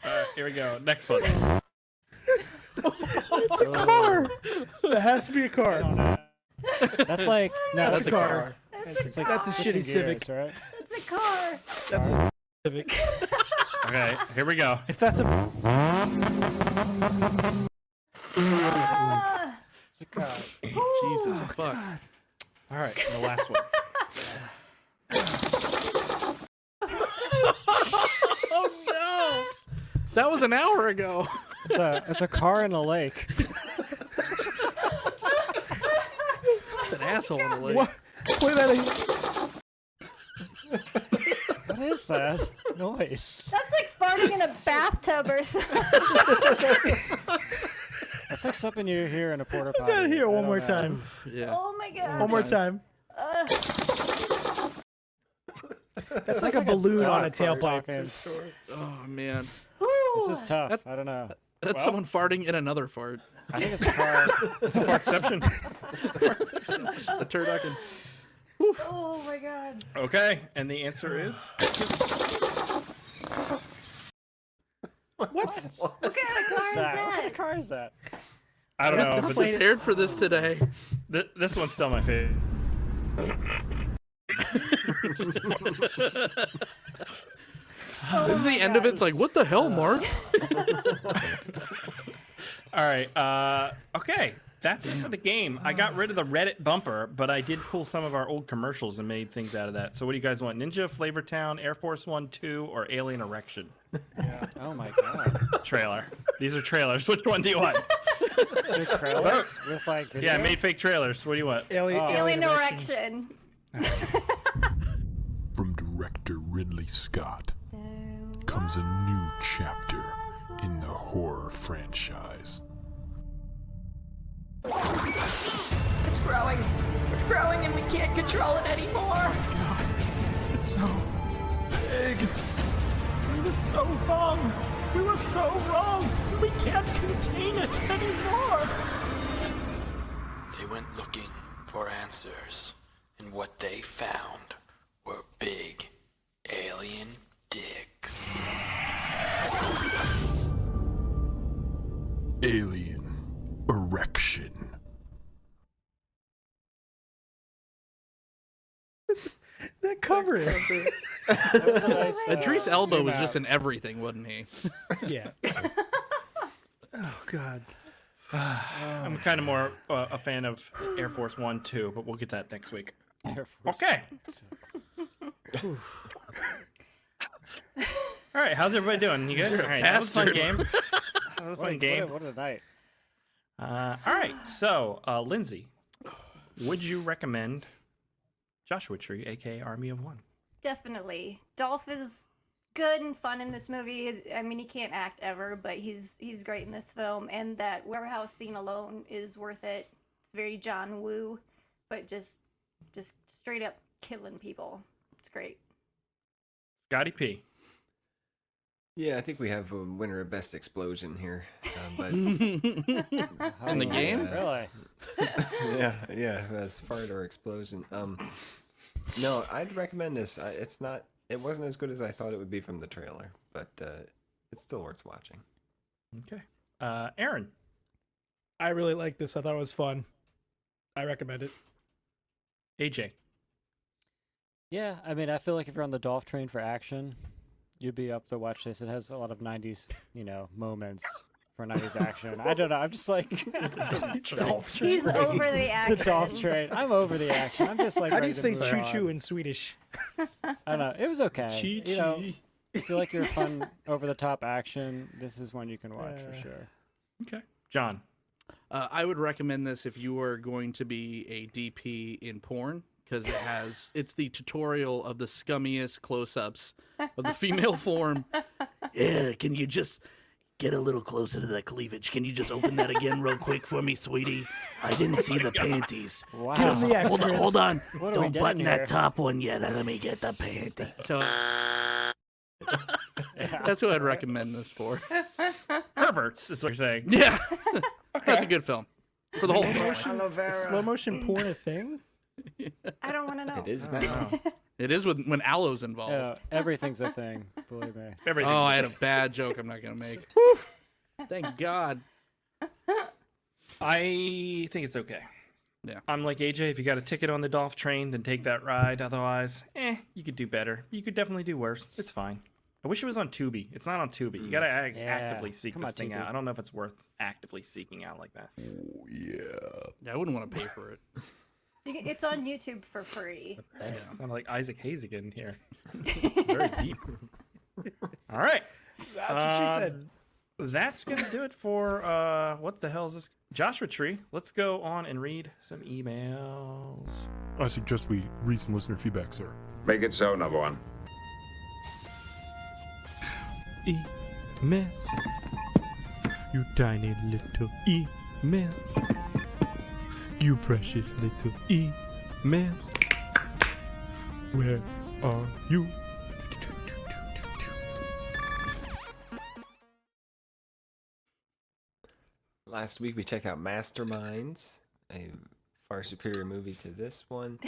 right, here we go. Next one. It's a car. That has to be a car. That's like no, That's that's a car. It's like That's a switching shitty Civic. gears, right? That's a car. That's a Civic. Okay, here we go. If that's a It's a car. Jesus, fuck. All right, the last one. Oh no! That was an hour ago. It's a car in a lake. It's an asshole in the lake. what? Play that again. What is that noise? That's like farting in a bathtub or something. That's like something you hear in a porta potty. Gotta hear it I one don't more know. time. Yeah. Oh my god. One more time. That's like a balloon on a tailpipe. Oh man, This is tough. I don't know. that's someone farting in another fart. I think it's a car. It's a fartception. The turducken. Oh my god. Okay, and the answer is What? What kind of car is What that? car is that? I don't know, but this, Prepared for this today. this one's still my favorite. Then the end of it's like, what the hell, Mark? All right. Okay. That's it for the game. I got rid of the Reddit bumper, but I did pull some of our old commercials and made things out of that. So what do you guys want? Ninja, Flavortown, Air Force 1, 2, or Alien Erection? Yeah. Oh my God. Trailer. These are trailers. Which one do you want? They're trailers with like. Yeah, I made fake trailers. What do you want? Alien erection. From director Ridley Scott comes a new chapter in the horror franchise. It's growing. It's growing and we can't control it anymore. It's so big. We were so wrong. We were so wrong. We can't contain it anymore. They went looking for answers, and what they found were big alien dicks. Alien Erection. That cover it. Idris Elba was just in everything, wasn't he? Yeah. Oh God. I'm kind of more a fan of Air Force One too, but we'll get that next week. Air Force Okay. All right, how's everybody doing? You good? All right, that was a fun game. That was a fun game. What a night. All right, so Lindsay, would you recommend Joshua Tree, aka Army of One? Definitely. Dolph is good and fun in this movie. I mean, he can't act ever, but he's great in this film. And that warehouse scene alone is worth it. It's very John Woo, but just straight up killing people. It's great. Scotty P. Yeah, I think we have a winner of Best Explosion here. But In the game? Really? yeah, as fart or explosion. No, I'd recommend this. It wasn't as good as I thought it would be from the trailer, but it's still worth watching. Okay. Aaron. I really like this. I thought it was fun. I recommend it. AJ. Yeah, I mean, I feel like if you're on the Dolph train for action, you'd be up to watch this. It has a lot of 90s, moments for 90s action. I don't know. I'm just like... Dolph train. He's over the action. The Dolph train. I'm over the action. I'm just like... How do you ready to say move choo-choo on. in Swedish? I don't know. It was okay. Chee-chee. If you feel like you're fun, over-the-top action, this is one you can watch for sure. Okay. John. I would recommend this if you are going to be a DP in porn, because it's the tutorial of the scummiest close-ups of the female form. Yeah, can you just get a little closer to that cleavage? Can you just open that again real quick for me, sweetie? I didn't see the panties. Wow. Just, hold on. What are we Don't getting button here? that top one yet. Let me get the panty. So that's who I'd recommend this for. Perverts is what you're saying. Yeah. That's a good film. For the whole Is slow motion porn a thing? I don't want to know. It is now. It is when aloe's involved. Yeah, everything's a thing, believe me. Everything. Oh, I had a bad joke I'm not going to make. Thank God. I think it's okay. Yeah. I'm like AJ, if you got a ticket on the Dolph train, then take that ride. Otherwise, you could do better. You could definitely do worse. It's fine. I wish it was on Tubi. It's not on Tubi. You gotta actively seek Come this on, thing Tubi. out. I don't know if it's worth actively seeking out like that. Oh, yeah. I wouldn't want to pay for it. It's on YouTube for free. Sounded like Isaac Hayes again here. Very deep. All right. That's what she said. That's gonna do it for what the hell is this? Joshua Tree. Let's go on and read some emails. I suggest we read some listener feedback, sir. Make it so, number one. Emails. You tiny little emails. You precious little emails. Where are you? Last week we checked out Masterminds, a far superior movie to this one.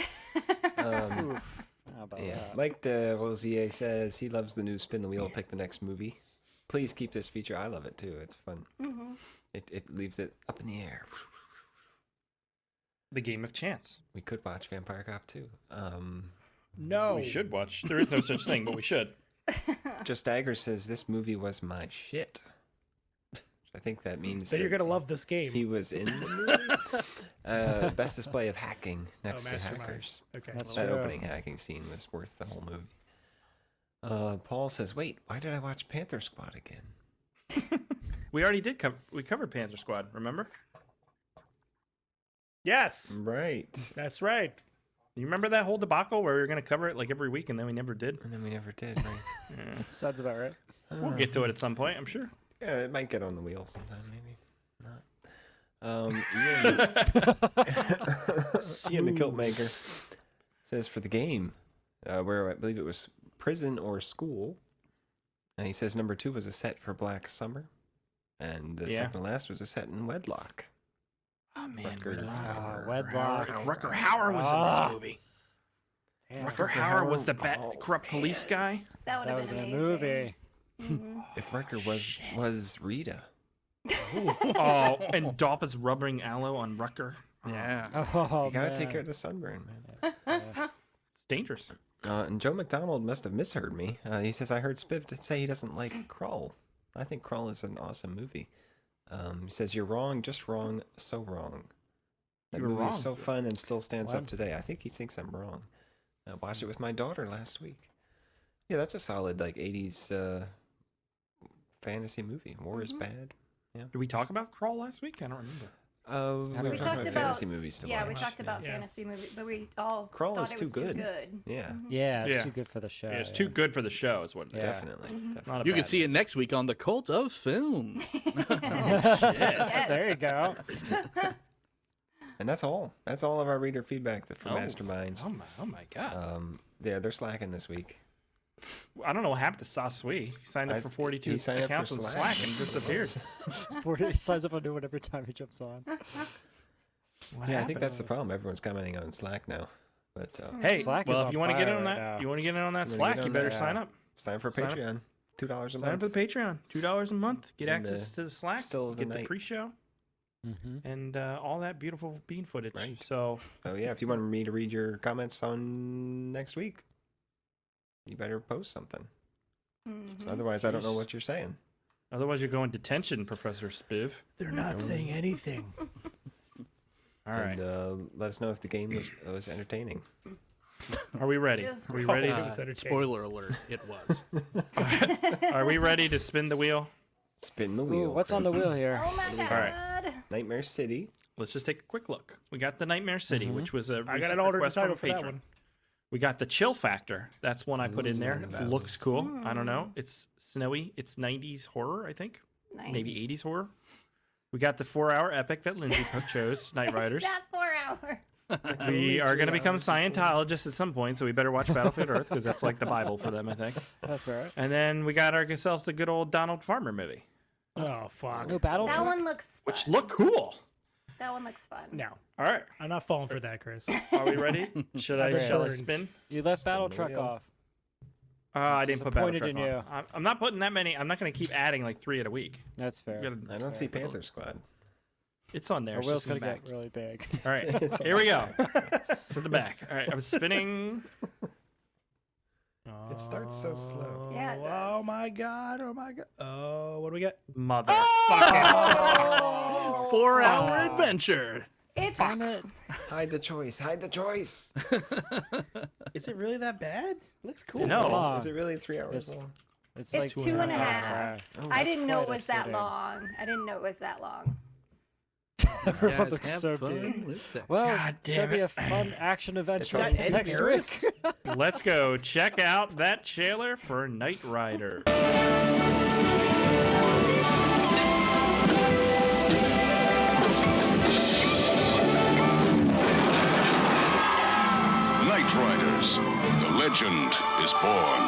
How about that? Mike de Rosier says he loves the new Spin the Wheel, pick the next movie. Please keep this feature. I love it too. It's fun. Mm-hmm. It leaves it up in the air. The Game of Chance. We could watch Vampire Cop 2. No. We should watch. There is no such thing, but we should. Just Dagger says this movie was my shit. I think that means Then you're gonna love this game. he was in the movie. Best display of hacking next to Mastermind. Hackers. Okay. That opening hacking scene was worth the whole movie. Paul says, "Wait, why did I watch Panther Squad again?" We already did we covered Panther Squad, remember? Yes. Right. That's right. You remember that whole debacle where we were going to cover it like every week and then we never did? And then we never did, right? Yeah. Sounds about right. We'll get to it at some point, I'm sure. Yeah, it might get on the wheel sometime, maybe. Not. Ian the Kilt Maker says for the game, where I believe it was prison or school, and he says number 2 was a set for Black Summer, and the second to last was a set in Wedlock. Oh man, Wedlock. If Rutger Hauer was in this movie. Rutger Hauer was the corrupt police guy. That would have been a amazing. movie. Mhm. If Rutger was Rita. Oh, and Dolph is rubbing aloe on Rucker. Yeah. You gotta take care of the sunburn, man. It's dangerous. And Joe McDonald must have misheard me. He says, I heard Spiv say he doesn't like Krull. I think Krull is an awesome movie. He says, you're wrong, just wrong, so wrong. That You're movie wrong. is so fun and still stands Wow. up today. I think he thinks I'm wrong. I watched it with my daughter last week. Yeah, that's a solid, like, 80s fantasy movie. War is bad. Yeah. Did we talk about Crawl last week? I don't remember. We We were talked talking about fantasy movies to yeah, watch. we talked about Yeah. fantasy movies, but we all Krull thought is it too was good. too good. Yeah. Yeah, it's Yeah. too good for the show. Yeah, it's yeah. too good for the show, is what it is. Yeah. Definitely. Not a You can bad see it next week on the Cult of Film. There you go. And that's all. That's all of our reader feedback for Masterminds. Oh my god. Yeah, they're slacking this week. I don't know what happened to Sasui. He signed up for 42 he signed up for accounts on Slack. Slack and disappears. 40 signs up a new one every time he jumps on. I think that's the problem. Everyone's commenting on Slack now. But Hey, Slack is well, if on you want to get fire in on right that, now. you want to get in on that You wanna Slack, get you on better that, sign up. Sign up for Sign up. Patreon. $2 a month. Sign up for the Patreon. $2 a month. Get In access the to the Slack. still of the Get the night. pre-show and all that beautiful bean footage. Right. So Oh yeah, if you want me to read your comments on next week, you better post something. 'Cause otherwise, I don't know what you're saying. otherwise, you're going detention, Professor Spiv. They're not saying anything. All right. And let us know if the game was entertaining. Are we ready? Yes. Are we ready? It was entertaining. Spoiler alert, it was. Are we ready to spin the wheel? Spin the wheel. Ooh, what's on the Chris. wheel here? Oh my god. All right. Nightmare City. Let's just take a quick look. We got the Nightmare City, which was a I got recent an alternate request from title a for that patron. one. We got the Chill Factor. That's one I put in What's there. that about? Looks cool. I don't know. It's snowy. It's 90s horror, I think. Nice. Maybe 80s horror. We got the 4-hour epic that Lindsay chose, Night Riders. It's not 4 hours. We are going to become Scientologists at some point, so we better watch Battlefield Earth because that's like the Bible for them, I think. That's all right. And then we got ourselves the good old Donald Farmer movie, Oh fuck. No battle. That one looks fun. which looked cool. That one looks fun. No, All right. I'm not falling for that, Chris. Are we ready? Shall I Chris. spin? You left battle the truck wheel. off. I didn't put Battle Disappointed Truck in on. I'm not putting that many. I'm not going to keep adding like 3 at a week. That's fair. You gotta- I don't see Panther Squad. It's on there. Our It's wheel's just in gonna the get back. really big. All right, It's here we go. It's in the back. All right, I'm spinning. It starts so slow. Yeah, it Oh does. my god. Oh my god. Oh, what do we got? Mother. Oh! 4-hour adventure. It's Damn it. Hide the choice. Hide the choice. Is it really that bad? Looks cool. No. long. Is it really 3 hours It's- long? It's, it's like 2.5. hours. Oh, I that's didn't know it quite a was that sitting. long. I didn't know it was that long. Everyone Guys, looks have so fun big. with that. Well, God it's gonna damn be it. a fun action adventure got Eddie next Harris? week. Let's go check out that trailer for Knight Rider. Night Riders. The legend is born.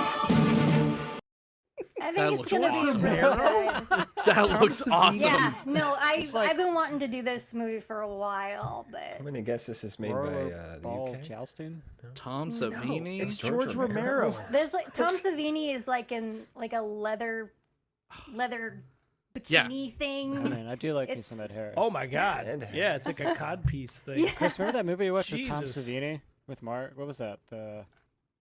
I think That it's looks gonna be awesome. really good. That looks awesome. Yeah, no, It's like- I've been wanting to do this movie for a while, I'm but going to guess this is made by the Ball UK. jousting. Tom Savini. It's George Romero. there's like Tom Savini is like in like a leather bikini thing. I mean, I do like me It's- some Ed Harris. Oh my god. And Yeah, it's like a codpiece thing. Yeah. Chris, remember that movie you watched with Tom Jesus. Savini with Mark? What was that?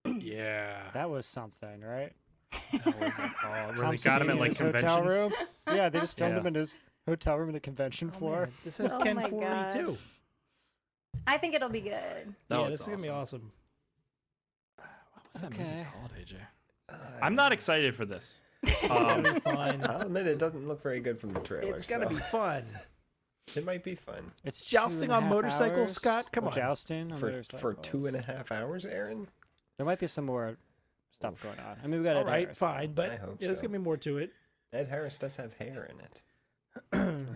Yeah. That was something, right? What was that called? Where Tom they got him Savini at in like his hotel conventions. room. Yeah, they just filmed Yeah. him in his hotel room in the convention floor. Man, this has Oh Ken my Forey God. too. I think it'll be good. That Yeah, looks this is gonna be awesome. What was that movie Okay. called, AJ? I'm not excited for this. It'll be fun. I'll admit it doesn't look very good from the trailer. It's gonna so be fun. It might be fun. It's Jousting on 2.5 motorcycles, hours. Scott? Come Or on. Jousting on For motorcycles. 2.5 hours, Aaron? There might be some more stuff going on. I mean, we got All Ed right, Harris. fine, but I hope yeah, there's so. gonna be more to it. Ed Harris does have hair in it.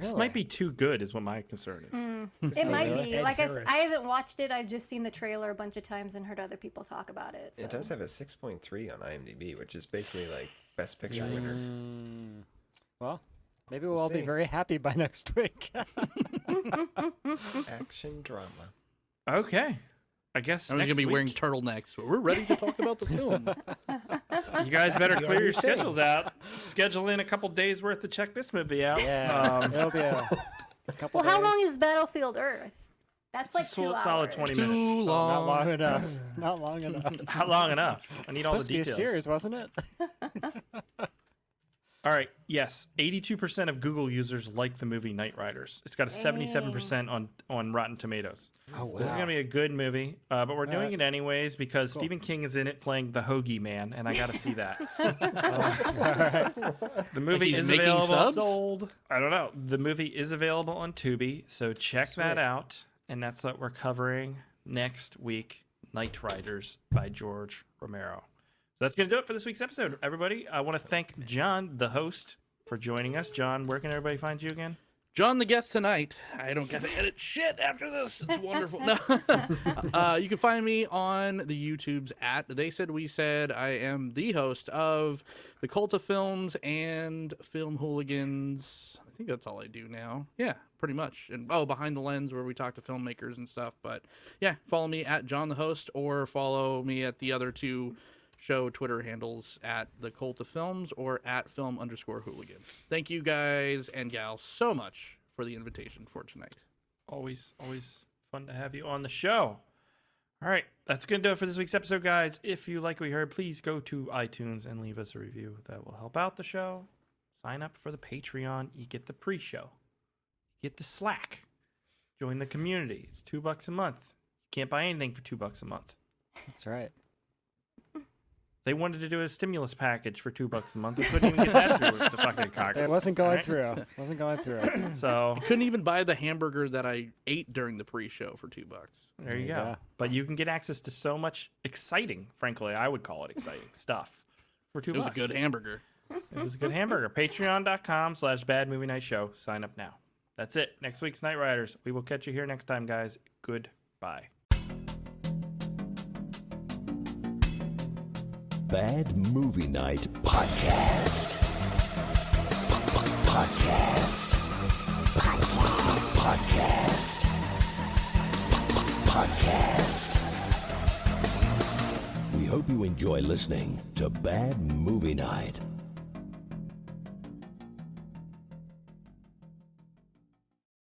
This might be too good, is what my concern is. It might really be. Ed Like I Harris. haven't watched it. I've just seen the trailer a bunch of times and heard other people talk about it. So. It does have a 6.3 on IMDb, which is basically like Best Picture winner. Well, maybe we'll We'll all be see. very happy by next week. Action drama. Okay. I guess I'm going to next be wearing week- turtlenecks, but we're ready to talk about the film. You guys better clear your schedules out. Schedule in a couple days worth to check this movie out. Yeah, it'll be a couple. Well, how long is Battlefield Earth? That's like 2 hours. Solid 20 minutes. Too long. Not long enough. Not long enough. Not long enough. I need all the supposed details. to be a series, wasn't it? All right. Yes, 82% of Google users like the movie Knight Riders. It's got a 77% on Rotten Tomatoes. Oh, wow. This is gonna be a good movie, but we're doing it anyways because Stephen King is in it playing the Hoagie Man, and I got to see that. The movie is available. Sold. I don't know. The movie is available on Tubi, so check that out. And that's what we're covering next week. Knight Riders by George Romero. So that's going to do it for this week's episode, everybody. I want to thank John, the host, for joining us. John, where can everybody find you again? John, the guest tonight. I don't get to edit shit after this. It's wonderful. No. You can find me on the YouTubes at They Said We Said. I am the host of The Cult of Films and Film Hooligans. I think that's all I do now. Yeah, pretty much. And Behind the Lens, where we talk to filmmakers and stuff. But yeah, follow me at John the Host, or follow me at the other two show Twitter handles at The Cult of Films or at Film_Hooligans. Thank you guys and gals so much for the invitation for tonight. Always fun to have you on the show. All right, that's going to do it for this week's episode, guys. If you like what you heard, please go to iTunes and leave us a review. That will help out the show. Sign up for the Patreon. You get the pre-show. You get the Slack. Join the community. It's $2 a month. You can't buy anything for $2 a month. That's right. They wanted to do a stimulus package for $2 a month. They couldn't even get that through with the fucking Congress. It wasn't going All through. Wasn't going through. So I couldn't even buy the hamburger that I ate during the pre-show for $2. There you go. But you can get access to so much exciting, frankly, I would call it exciting stuff for $2. It was a good hamburger. It was a good hamburger. Patreon.com/Bad Movie Night Show. Sign up now. That's it. Next week's Knight Riders. We will catch you here next time, guys. Goodbye. Bad Movie Night Podcast. Podcast. We hope you enjoy listening to Bad Movie Night.